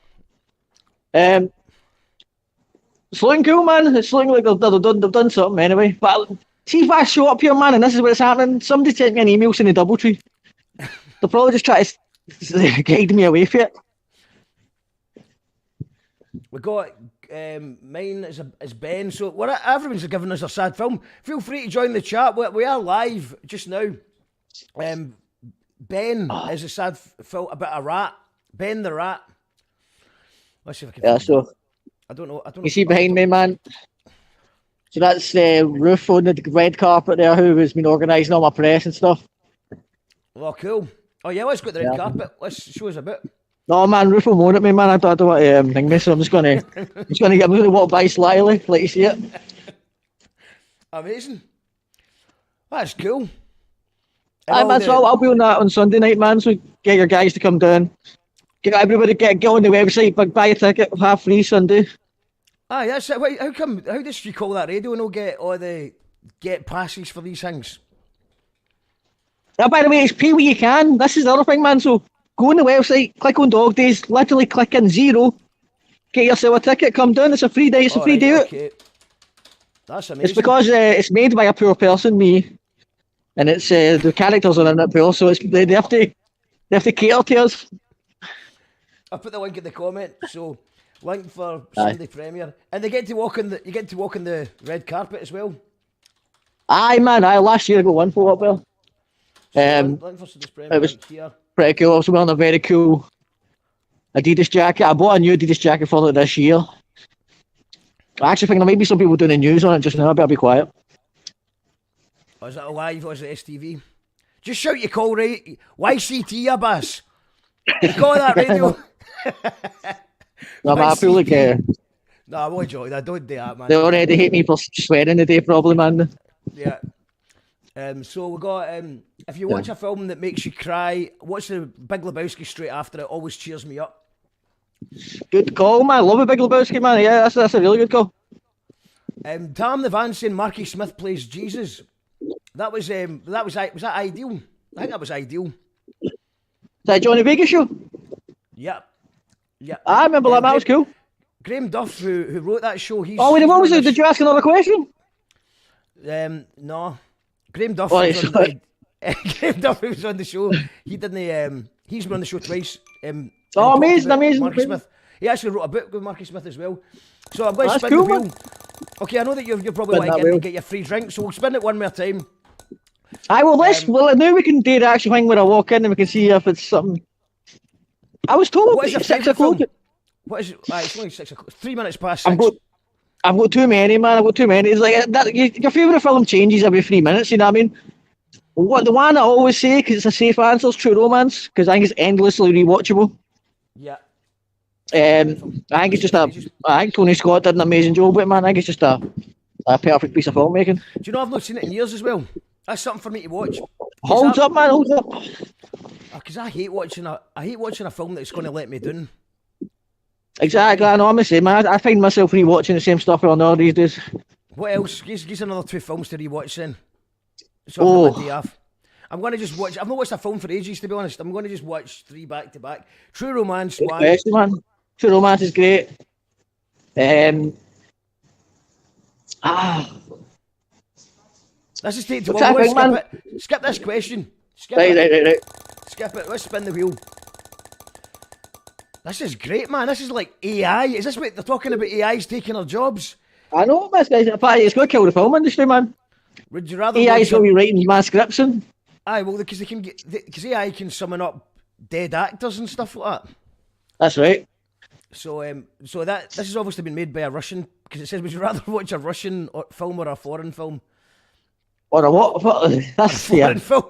S2: It's looking cool, man. It's looking like they've done something anyway. But see if I show up here, man, and this is what's happening. Somebody sent me an email saying the Doubletree. They'll probably just try to guide me away from it.
S1: We got mine is Ben. So everyone's giving us a sad film. Feel free to join the chat. We are live just now. Ben is a sad film about a rat. Ben the rat. Let's see if I can.
S2: Yeah, so
S1: I don't know.
S2: you see behind me, man. So that's the roof on the red carpet there, who has been organising all my press and stuff.
S1: Oh, cool. Oh yeah, let's go to the red carpet. Let's show us a bit.
S2: No, man, roof will moan at me, man. I don't want to thing me, so I'm just gonna walk by slyly, let you see it.
S1: Amazing. That's cool.
S2: Aye, man, so I'll be on that on Sunday night, man. So get your guys to come down. Get everybody get on the website, buy a ticket, half free Sunday.
S1: Aye, that's it. Wait, how does you call that radio and all get passes for these things?
S2: By the way, it's pay what you can. This is the other thing, man. So go on the website, click on Dog Days, literally click in zero, get yourself a ticket, come down. It's a free day. It's a free day out.
S1: Okay. That's amazing.
S2: It's because it's made by a poor person, me, and it's the characters are in it poor, so they have to cater to us.
S1: I'll put the link in the comment. So, link for Sunday premiere, and you get to walk on the red carpet as well.
S2: Aye, man. Last year I got one for up there.
S1: Link for Sunday's premiere.
S2: It was
S1: here.
S2: pretty cool. I was wearing a very cool Adidas jacket. I bought a new Adidas jacket for it this year. I actually think there might be some people doing the news on it just now. I better be quiet.
S1: Was it live or was it STV? Just shout your call, right? YCT, ya bass. You call that radio.
S2: No, man, I feel like
S1: No, I won't joke. I don't do that, man.
S2: they already hate me for swearing today, probably, man.
S1: Yeah. So we got if you watch a film that makes you cry, watch the Big Lebowski straight after it. Always cheers me up.
S2: Good call, man. Love a Big Lebowski, man. Yeah, that's a really good call.
S1: Tam the Van saying Marky Smith plays Jesus. That was that ideal? I think that was ideal.
S2: Is that Johnny Vegas show?
S1: Yep.
S2: I remember that. That was cool.
S1: Graham Duff, who wrote that show, he's.
S2: Oh, wait, what was it? Did you ask another question?
S1: No. Graham Duff.
S2: Oh,
S1: Graham Duff was on the show. He didn't. He's been on the show twice.
S2: Oh, amazing.
S1: Marky Smith. He actually wrote a book with Marky Smith as well. So I'm going to
S2: That's
S1: spin
S2: cool,
S1: the wheel.
S2: man.
S1: Okay, I know that you're probably
S2: Spin
S1: like
S2: that
S1: to
S2: wheel.
S1: get your free drink, so we'll spin it one more time.
S2: Aye, well, now we can do the actual thing where I walk in and we can see if it's something. I was told
S1: What is your
S2: it's 6
S1: favourite
S2: o'clock.
S1: film? What is it? It's only 6 o'clock. 3 minutes past 6.
S2: I've got too many, man. I've got too many. It's like your favourite film changes every 3 minutes. You know what I mean? The one I always say, because it's a safe answer, is True Romance, because I think it's endlessly rewatchable.
S1: Yeah.
S2: I think it's just I think Tony Scott did an amazing job with it, man. I think it's just a perfect piece of filmmaking.
S1: Do you know I've not seen it in years as well? That's something for me to watch.
S2: Holds up, man. Holds up.
S1: Because I hate watching a film that's going to let me down.
S2: Exactly. I know. I'm the same, man. I find myself rewatching the same stuff on there these days.
S1: What else? Give another 2 films to rewatch then. So I've got my day off. I'm going to just watch. I've not watched a film for ages, to be honest. I'm going to just watch 3 back to back. True Romance,
S2: Good
S1: one.
S2: question, man. True Romance is great.
S1: Let's just take too
S2: What's
S1: long.
S2: that
S1: Let's
S2: thing,
S1: skip it. Skip this question. Skip
S2: Right.
S1: it. Skip it. Let's spin the wheel. This is great, man. This is like AI. Is this what they're talking about? AI's taking our jobs?
S2: I know, man. It's going to kill the film industry, man.
S1: Would you rather?
S2: AI's going to be writing my scripts in.
S1: Aye, well, because because AI can summon up dead actors and stuff like that.
S2: That's right.
S1: So, this has obviously been made by a Russian. Because it says, would you rather watch a Russian film or a foreign film?
S2: Or a what? That's
S1: Foreign film.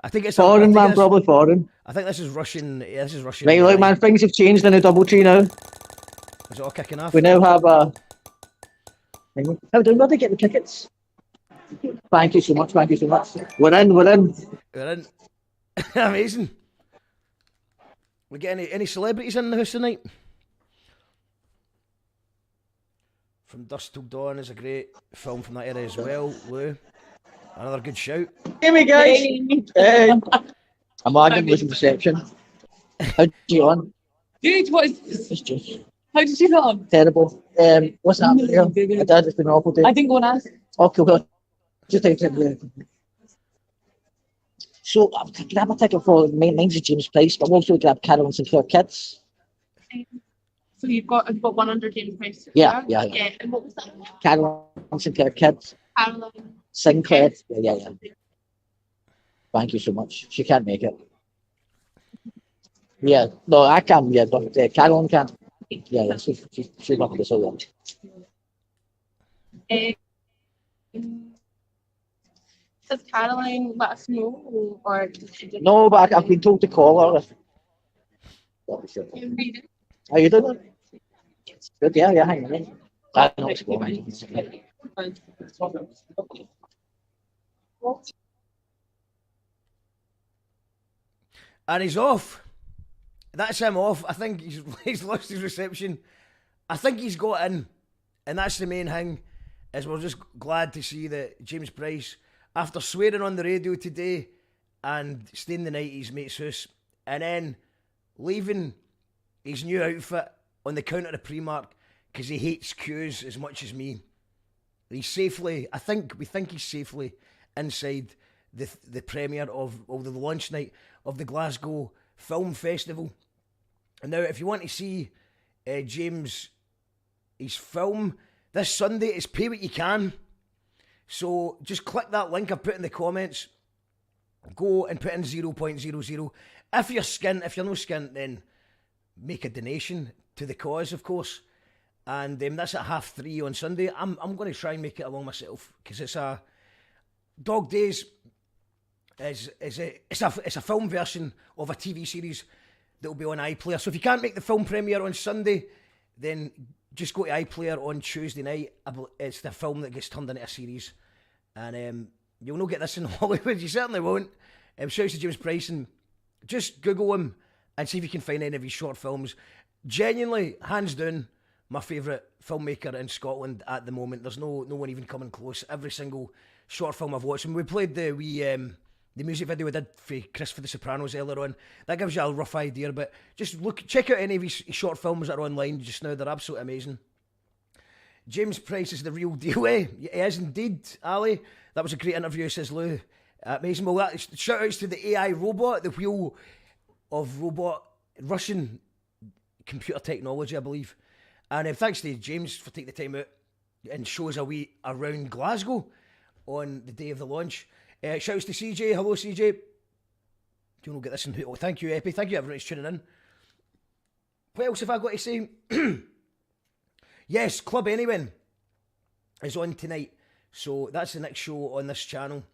S1: I think it's
S2: foreign, man.
S1: this,
S2: Probably foreign.
S1: I think this is Russian. Yeah, this is Russian.
S2: Right, look, man. Things have changed in the Doubletree now.
S1: Is it all kicking off?
S2: We now have a. How do we get the tickets? Thank you so much. Thank you so much. We're in.
S1: We're in. Amazing. We get any celebrities in the house tonight? From Dusk Till Dawn is a great film from that era as well. Lou. Another good shout.
S2: Hey, me guys. Hey. I'm arguing with reception. How'd you get on?
S4: Dude, what is
S2: It's just
S4: how did you get on?
S2: terrible. What's happening here? My dad has been an awful day.
S4: I didn't go and ask.
S2: Okay, well, just take it. So, I can grab a ticket for mine's James Price, but also grab Carol and Sinclair Kids.
S7: So you've got 100 James Price.
S2: Yeah.
S7: And what was that?
S2: Carol and Sinclair Kids.
S7: Caroline.
S2: Sinclair. Yeah. Thank you so much. She can't make it. Yeah, no, I can, yeah, but Caroline can. Yeah, she's not this one.
S7: Does Caroline let us know, or does she just
S2: No, but I've been told to call her.
S7: read it?
S2: How you doing? Good, yeah, hang on. I know what's going on.
S1: And he's off. That's him off. I think he's lost his reception. I think he's got in. And that's the main thing, is we're just glad to see that James Price, after swearing on the radio today and staying the night at his mate's house, and then leaving his new outfit on the counter of Primark because he hates queues as much as me. He's safely, we think he's safely inside the premiere of the launch night of the Glasgow Film Festival. And now, if you want to see James, his film this Sunday, it's pay what you can. So just click that link I've put in the comments. Go and put in 0.00. If you're skint, if you're no skint, then make a donation to the cause, of course. And that's at 3:30 on Sunday. I'm going to try and make it along myself because it's a Dog Days. It's a film version of a TV series that will be on iPlayer. So if you can't make the film premiere on Sunday, then just go to iPlayer on Tuesday night. It's the film that gets turned into a series, and you'll not get this in Hollywood. You certainly won't. Shouts to James Price, and just Google him and see if you can find any of his short films. Genuinely, hands down, my favourite filmmaker in Scotland at the moment. There's no one even coming close. Every single short film I've watched, and we played the music video we did for Chris for the Sopranos earlier on. That gives you a rough idea, but just check out any of his short films that are online just now. They're absolutely amazing. James Price is the real deal, eh? He is indeed, Ali. That was a great interview, says Lou. Amazing. Well, shout outs to the AI robot, the wheel of robot, Russian computer technology, I believe. And thanks to James for taking the time out and show us a wee around Glasgow on the day of the launch. Shouts to CJ. Hello, CJ. Do you want to get this in? Oh, thank you, Epi. Thank you, everyone, who's tuning in. What else have I got to say? Yes, Club Anyone is on tonight. So that's the next show on this channel.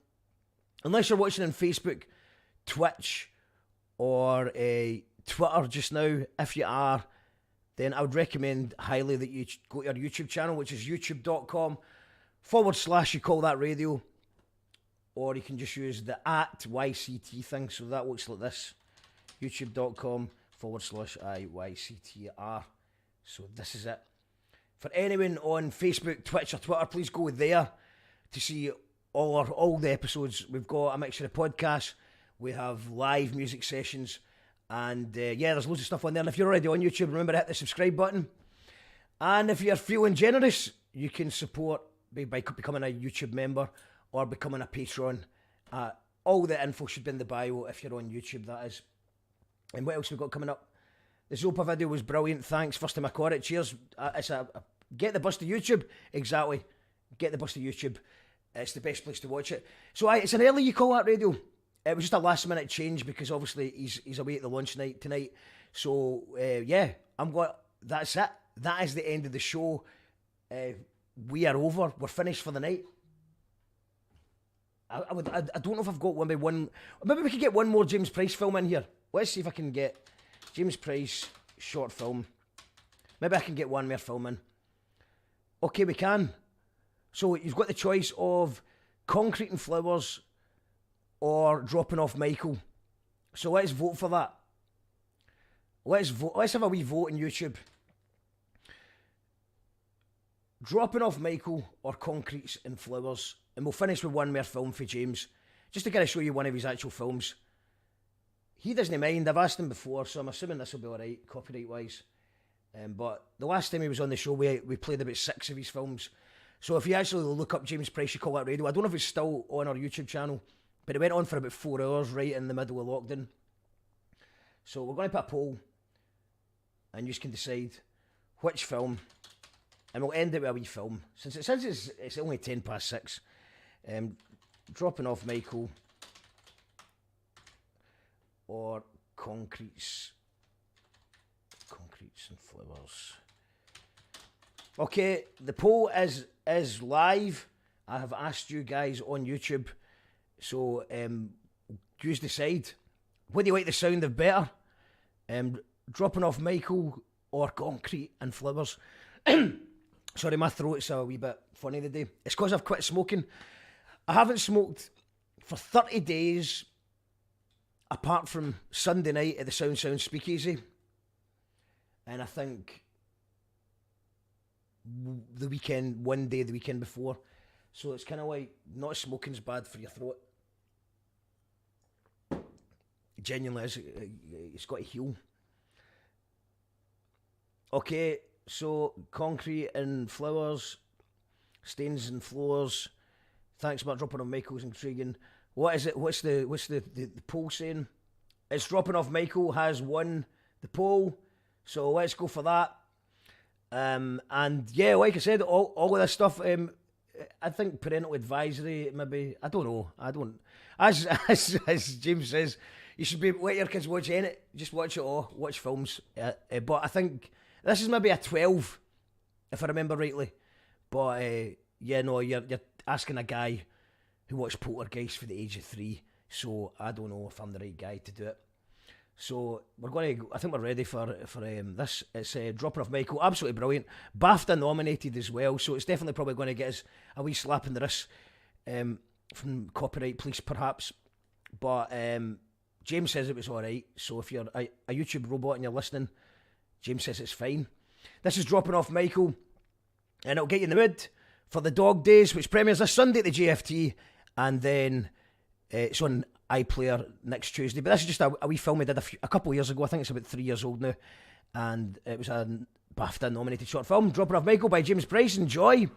S1: Unless you're watching on Facebook, Twitch, or Twitter just now, if you are, then I would recommend highly that you go to our YouTube channel, which is youtube.com/you call that radio. Or you can just use the @YCT thing. So that looks like this. youtube.com/IYCTR. So this is it. For anyone on Facebook, Twitch or Twitter, please go there to see all the episodes. We've got a mixture of podcasts. We have live music sessions. And there's loads of stuff on there. And if you're already on YouTube, remember to hit the subscribe button. And if you're feeling generous, you can support by becoming a YouTube member or becoming a patron. All the info should be in the bio if you're on YouTube, that is. And what else we got coming up? The Zopa video was brilliant. Thanks. First time I caught it. Cheers. It's get the bus to YouTube. Exactly. Get the bus to YouTube. It's the best place to watch it. So it's an early You Call That Radio. It was just a last minute change because obviously he's away at the launch night tonight. So that's it. That is the end of the show. We are over. We're finished for the night. I don't know if I've got one by one. Maybe we could get one more James Price film in here. Let's see if I can get James Price short film. Maybe I can get one more film in. Okay, we can. So you've got the choice of Concrete and Flowers or Dropping Off Michael. So let's vote for that. Let's vote. Let's have a wee vote on YouTube. Dropping Off Michael or Concrete and Flowers. and we'll finish with one more film for James, just to kind of show you one of his actual films. He doesn't mind. I've asked him before, so I'm assuming this will be alright, copyright-wise. But the last time he was on the show, we played about 6 of his films. So if you actually look up James Price, You Call That Radio, I don't know if it's still on our YouTube channel, but it went on for about 4 hours right in the middle of lockdown. So we're going to put a poll, and you can decide which film, and we'll end it with a wee film. Since it's only 6:10. Dropping Off Michael or Concretes and Flowers. Okay, the poll is live. I have asked you guys on YouTube, so you decide. What do you like the sound of better? Dropping Off Michael or Concrete and Flowers? Sorry, my throat's a wee bit funny today. It's because I've quit smoking. I haven't smoked for 30 days, apart from Sunday night at the Sound Speakeasy. And I think the weekend before. So it's kind of like, not smoking's bad for your throat. It genuinely is. It's got to heal. Okay, so Concrete and Flowers, Stains and Floors. Thanks about Dropping Off Michael's intriguing. What is it? What's the poll saying? It's Dropping Off Michael has won the poll, so let's go for that. And yeah, like I said, all of this stuff. I think parental advisory, maybe. I don't know. I don't. As James says, you should be let your kids watch it. Just watch it all. Watch films. But I think this is maybe a 12, if I remember rightly. But yeah, no, you're asking a guy who watched Poltergeist for the age of 3. So I don't know if I'm the right guy to do it. So I think we're ready for this. It's Dropping Off Michael, absolutely brilliant. BAFTA nominated as well, so it's definitely probably going to get us a wee slap in the wrist from copyright police perhaps. But James says it was alright, so if you're a YouTube robot and you're listening, James says it's fine. This is Dropping Off Michael, and it'll get you in the mood for the Dog Days, which premieres this Sunday at the GFT, and then it's on iPlayer next Tuesday. But this is just a wee film we did a couple of years ago. I think it's about 3 years old now, and it was a BAFTA nominated short film. Dropping Off Michael by James Price. Enjoy.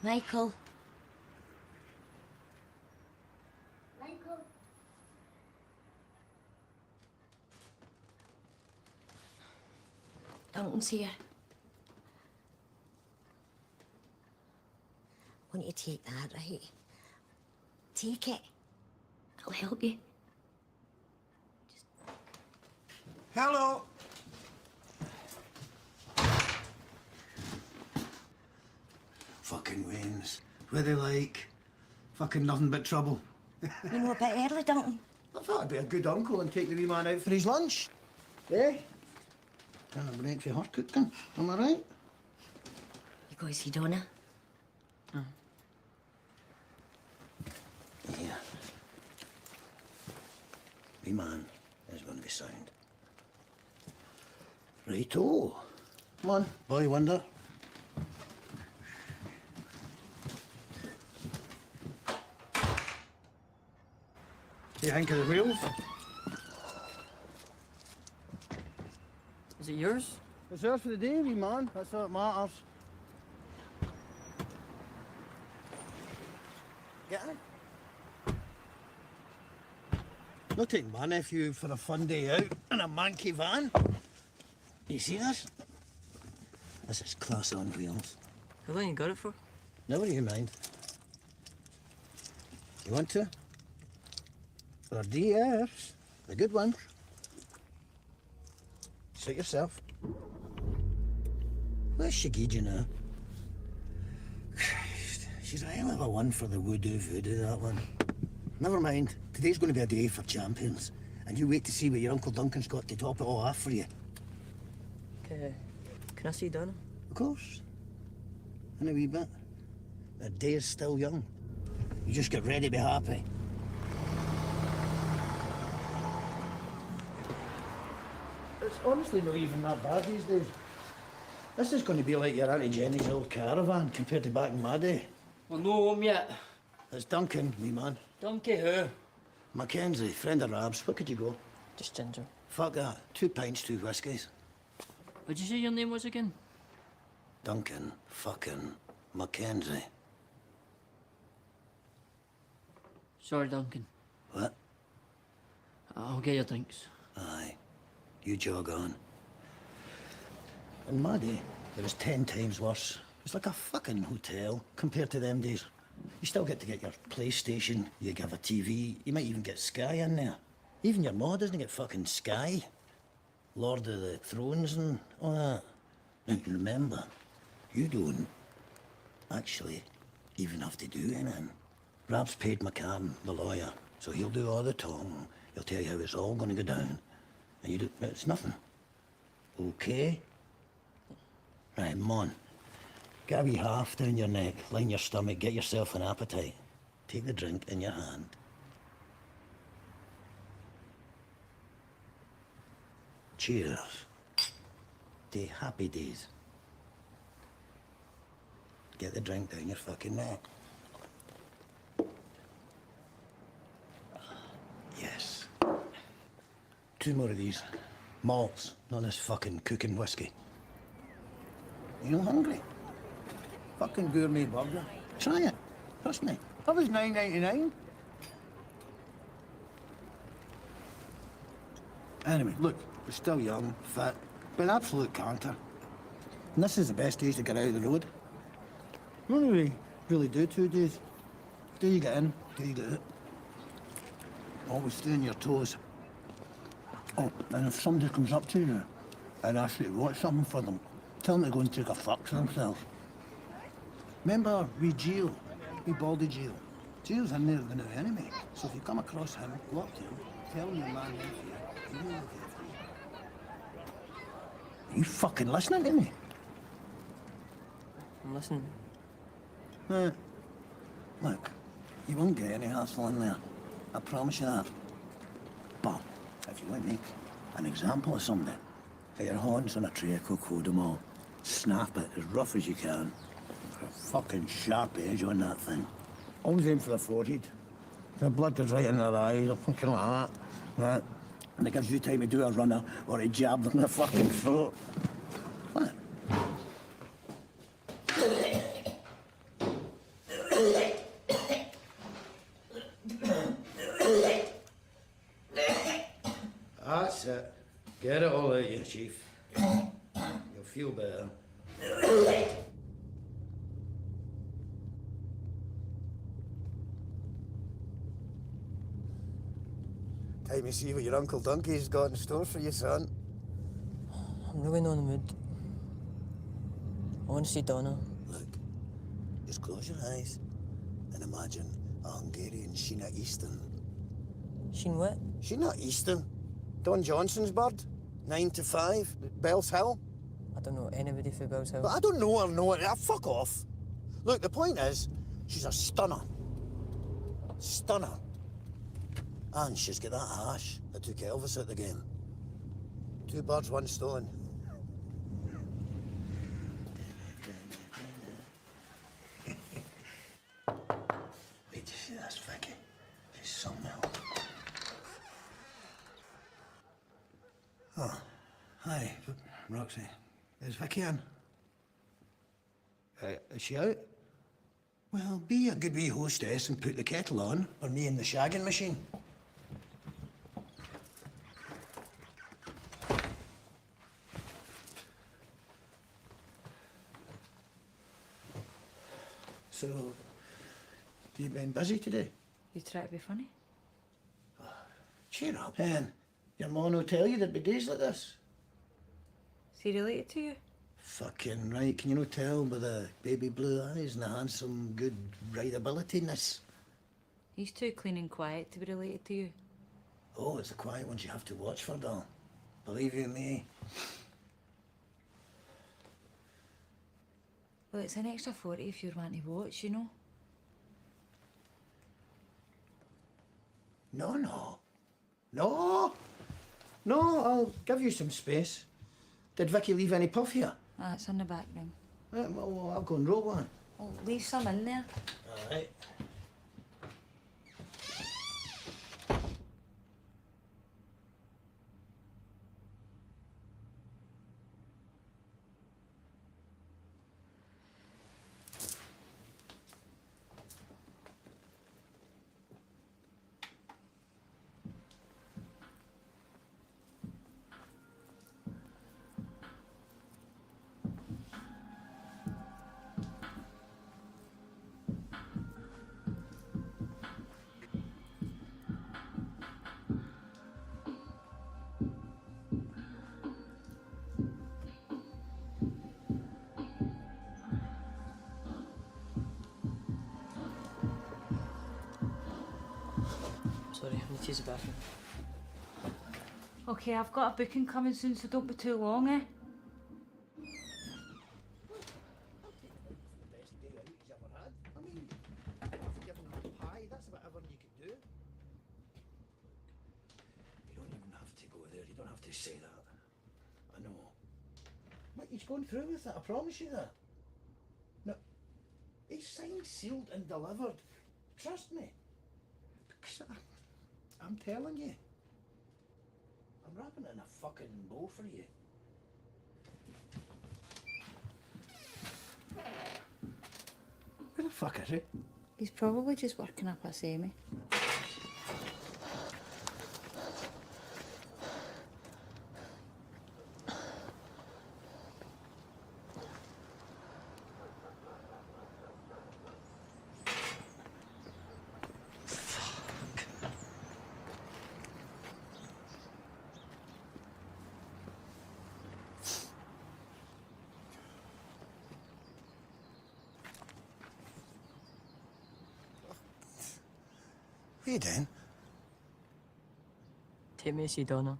S8: Michael. Duncan's here. Want you to take that, right? Take it. I'll help you.
S9: Hello. Fucking Waynes. What they like? Fucking nothing but trouble.
S8: You know, a bit early, Duncan.
S9: I thought I'd be a good uncle and take the wee man out for his lunch. Eh? And a break for her cooking. Am I right?
S8: You go to see Donna?
S9: Yeah. Wee man is going to be sound. Righto. Come on, boy wonder. What do you think of the wheels?
S10: Is it yours?
S9: It's yours for the day, wee man. That's all that matters. Get it? Not taking my nephew for a fun day out in a manky van. You see this? This is class on wheels.
S10: How long you got it for?
S9: Never you mind. You want to? Or DS, the good ones. Suit yourself. Where's Shigiji now? Christ, she's a hell of a one for the voodoo, that one. Never mind, today's going to be a day for champions. And you wait to see what your Uncle Duncan's got to top it all off for you.
S10: Can I see Donna?
S9: Of course. In a wee bit. The day is still young. You just get ready to be happy. It's honestly not even that bad these days. This is going to be like your Auntie Jenny's old caravan compared to back in my day.
S10: Well, no home yet.
S9: It's Duncan, me man.
S10: Donkey who?
S9: Mackenzie, friend of Rab's. What could you go?
S10: Just ginger.
S9: Fuck that. 2 pints, 2 whiskies.
S10: What'd you say your name was again?
S9: Duncan fucking Mackenzie.
S10: Sorry, Duncan.
S9: What?
S10: I'll get your drinks.
S9: Aye. You jog on. In my day, it was 10 times worse. It's like a fucking hotel compared to them days. You still get to get your PlayStation, you have a TV, you might even get Sky in there. Even your ma doesn't get fucking Sky. Lord of the Thrones and all that. Now, remember, you don't actually even have to do anything. Rab's paid McCann, the lawyer, so he'll do all the talking. He'll tell you how it's all going to go down. And you do, it's nothing. Okay? Right, come on. Get a wee half down your neck, line your stomach, get yourself an appetite. Take the drink in your hand. Cheers. To happy days. Get the drink down your fucking neck. Yes. 2 more of these. Malts, not this fucking cooking whiskey. You not hungry? Fucking gourmet burger. Try it. Trust me. That was $9.99. Anyway, look, we're still young, fit, but an absolute canter. And this is the best days to get out of the road. You only really do 2 days. Do you get in, do you get out. Always stay on your toes. Oh, and if somebody comes up to you and asks you to watch something for them, tell them to go and take a fuck for themselves. Remember, wee Gio, wee baldy Gio. Gio's in there with an enemy, so if you come across him, go up to him, tell him your man went for you, and he'll look out for you. Are you fucking listening to me?
S10: I'm listening.
S9: Look, you won't get any hassle in there. I promise you that. But if you want to make an example of somebody, get your hands on a tray of Cocodamol, snap it as rough as you can. A fucking sharp edge on that thing. Always aim for the forehead. The blood goes right in their eyes, or fucking like that. Right? And it gives you time to do a runner or a jab them in the fucking throat. What? That's it. Get it all out, you chief. You'll feel better. Time to see what your Uncle Donkey's got in store for you, son.
S10: I'm really not in the mood. I want to see Donna.
S9: Look, just close your eyes and imagine a Hungarian Sheena Easton.
S10: Sheen what?
S9: Sheena Easton? Don Johnson's bird? 9 to 5? Bells Hill?
S10: I don't know anybody from Bell's Hill.
S9: But I don't know her. Fuck off. Look, the point is, she's a stunner. Stunner. And she's got that hash that took Elvis out the game. 2 birds, 1 stone. Wait to see this, Vicky. She's something else. Oh, hi, Roxy. Is Vicky in? Is she out? Well, be a good wee hostess and put the kettle on, or me in the shagging machine. So, you been busy today?
S11: You try to be funny?
S9: Cheer up, Hen. Your mom will tell you there'd be days like this.
S11: Is he related to you?
S9: Fucking right. Can you not tell by the baby blue eyes and the handsome, good rideability-ness?
S11: He's too clean and quiet to be related to you.
S9: Oh, it's the quiet ones you have to watch for, doll. Believe you me.
S11: Well, it's an extra 40 if you're wanting to watch, you know?
S9: No, no. No! No, I'll give you some space. Did Vicky leave any puff here?
S11: Ah, it's on the back room.
S9: Well, I'll go and roll one.
S11: Well, leave some in there.
S9: All right.
S10: Sorry, I need to use the bathroom.
S11: Okay, I've got a booking coming soon, so don't be too long, eh?
S9: Best day out he's ever had. I mean, after giving him a pie, that's about everything you could do. You don't even have to go there. You don't have to say that. I know. Mate, he's going through with it. I promise you that. No, he's signed, sealed, and delivered. Trust me. Because I'm telling you. I'm wrapping it in a fucking bow for you. Where the fuck is it?
S11: He's probably just working up a semi.
S9: What are you doing?
S10: Take me to see Donna.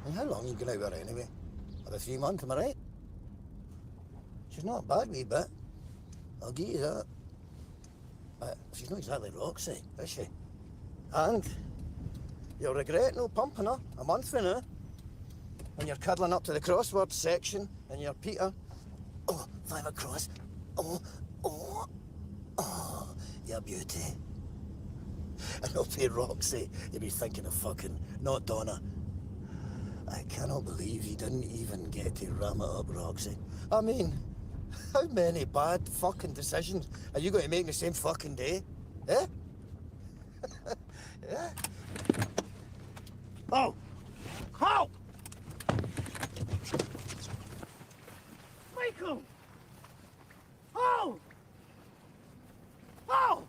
S9: And how long are you going out with her anyway? About 3 months, am I right? She's not a bad wee bit. I'll give you that. But she's not exactly Roxy, is she? And you'll regret no pumping her a month from now. When you're cuddling up to the crossword section and you're Peter. Oh, 5 across. Oh, your beauty. And I'll be Roxy. You'll be thinking of fucking, not Donna. I cannot believe you didn't even get to ram it up, Roxy. I mean, how many bad fucking decisions are you going to make in the same fucking day? Eh? Yeah? Oh! Oh! Michael! Oh! Oh!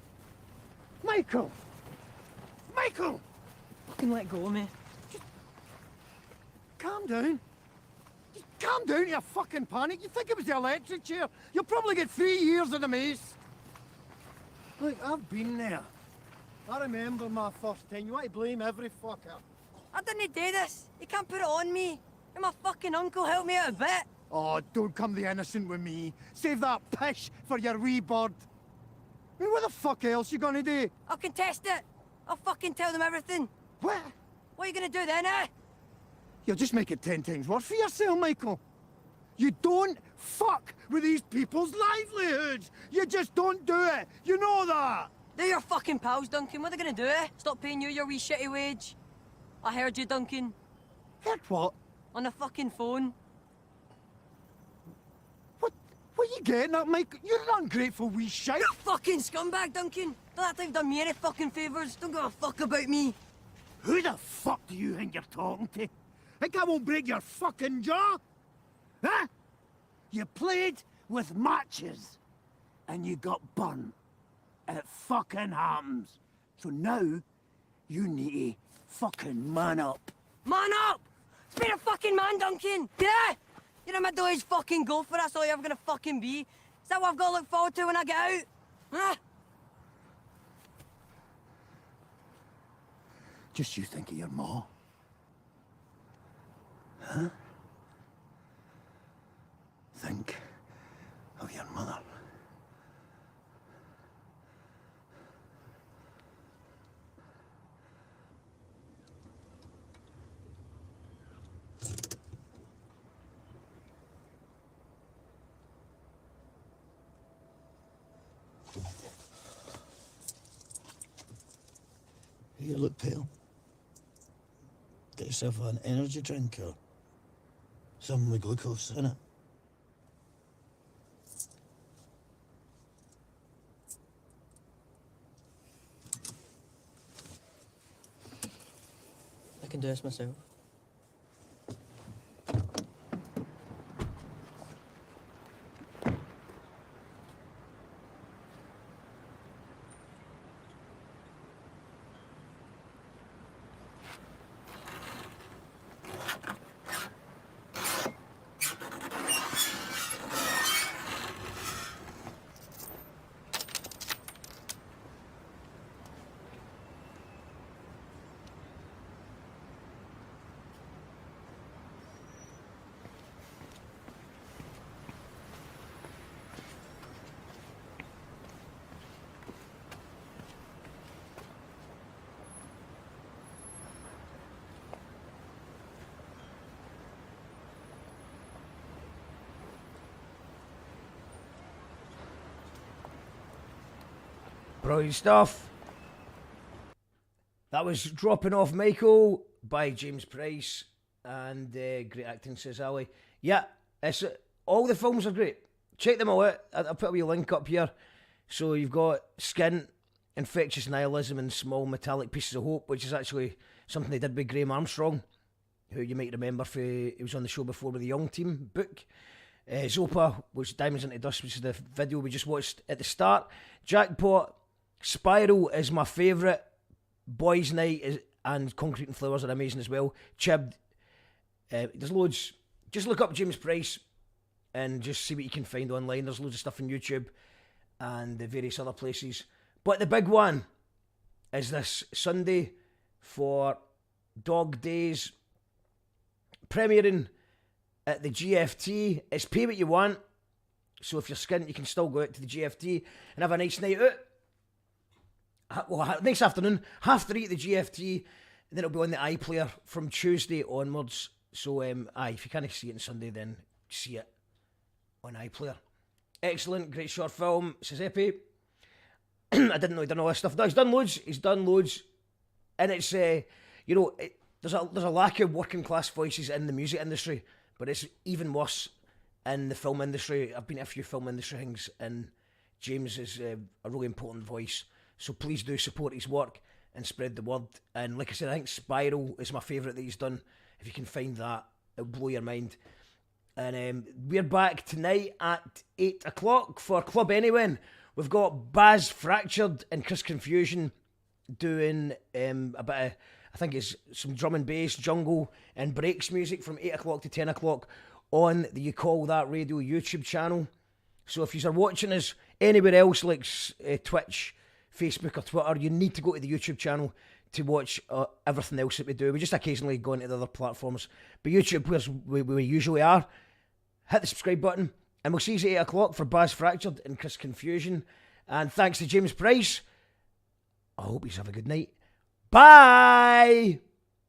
S9: Michael! Michael!
S10: Fucking let go of me.
S9: Calm down. Just calm down, you fucking panic. You think it was the electric chair? You'll probably get 3 years in the maze. Look, I've been there. I remember my first time. You want to blame every fucker.
S10: I didn't do this. You can't put it on me. And my fucking uncle helped me out a bit.
S9: Oh, don't come the innocent with me. Save that pish for your wee bird. I mean, what the fuck else you gonna do?
S10: I'll contest it. I'll fucking tell them everything.
S9: What?
S10: What are you gonna do then, eh?
S12: You'll just make it 10 times worse for yourself, Michael. You don't fuck with these people's livelihoods. You just don't do it. You know that.
S10: They're your fucking pals, Duncan. What are they gonna do? Stop paying you your wee shitty wage? I heard you, Duncan.
S12: Heard what?
S10: On the fucking phone.
S12: What are you getting at, Mike? You're an ungrateful wee shite.
S10: You're a fucking scumbag, Duncan. Don't act like you've done me any fucking favours. Don't give a fuck about me.
S12: Who the fuck do you think you're talking to? Think I won't break your fucking jaw? Huh? You played with matches, and you got burned. It fucking happens. So now, you need to fucking man up.
S10: Man up! Let's be a fucking man, Duncan. Yeah? You're a middle-aged fucking gopher. That's all you're ever gonna fucking be. Is that what I've got to look forward to when I get out? Huh?
S12: Just you think of your ma. Huh? Think of your mother.
S9: You look pale. Get yourself an energy drink or something with glucose in it.
S13: I can do this myself.
S1: Brilliant stuff. That was Dropping Off Michael by James Price, and great acting, says Ali. Yeah, it's all the films are great. Check them all out. I'll put a wee link up here. So you've got Skin, Infectious Nihilism, and Small Metallic Pieces of Hope, which is actually something they did with Graham Armstrong, who you might remember for he was on the show before with the Young Team book. Zopa, which Diamonds into Dust, which is the video we just watched at the start. Jackpot. Spiral is my favourite. Boys Night and Concrete and Flowers are amazing as well. Chibbed. There's loads. Just look up James Price and just see what you can find online. There's loads of stuff on YouTube and the various other places. But the big one is this Sunday for Dog Days, premiering at the GFT. It's pay what you want. So if you're skint, you can still go out to the GFT and have a nice night out. Well, next afternoon, 3:30 at the GFT, and then it'll be on the iPlayer from Tuesday onwards. So, if you can't see it on Sunday, then see it on iPlayer. Excellent, great short film, says Epi. I didn't know he'd done all this stuff. No, he's done loads, and it's, there's a lack of working class voices in the music industry, but it's even worse in the film industry. I've been at a few film industry things, and James is a really important voice. So please do support his work and spread the word. And like I said, I think Spiral is my favourite that he's done. If you can find that, it'll blow your mind. And we're back tonight at 8 o'clock for Club Anywhen. We've got Baz Fractured and Chris Confusion doing a bit of, I think it's some drum and bass, jungle and breaks music from 8 o'clock to 10 o'clock on the You Call That Radio YouTube channel. So if you are watching us anywhere else like Twitch, Facebook or Twitter, you need to go to the YouTube channel to watch everything else that we do. We just occasionally go into the other platforms, but YouTube, where we usually are. Hit the subscribe button, and we'll see you at 8 o'clock for Baz Fractured and Chris Confusion. And thanks to James Price. I hope you have a good night. Bye!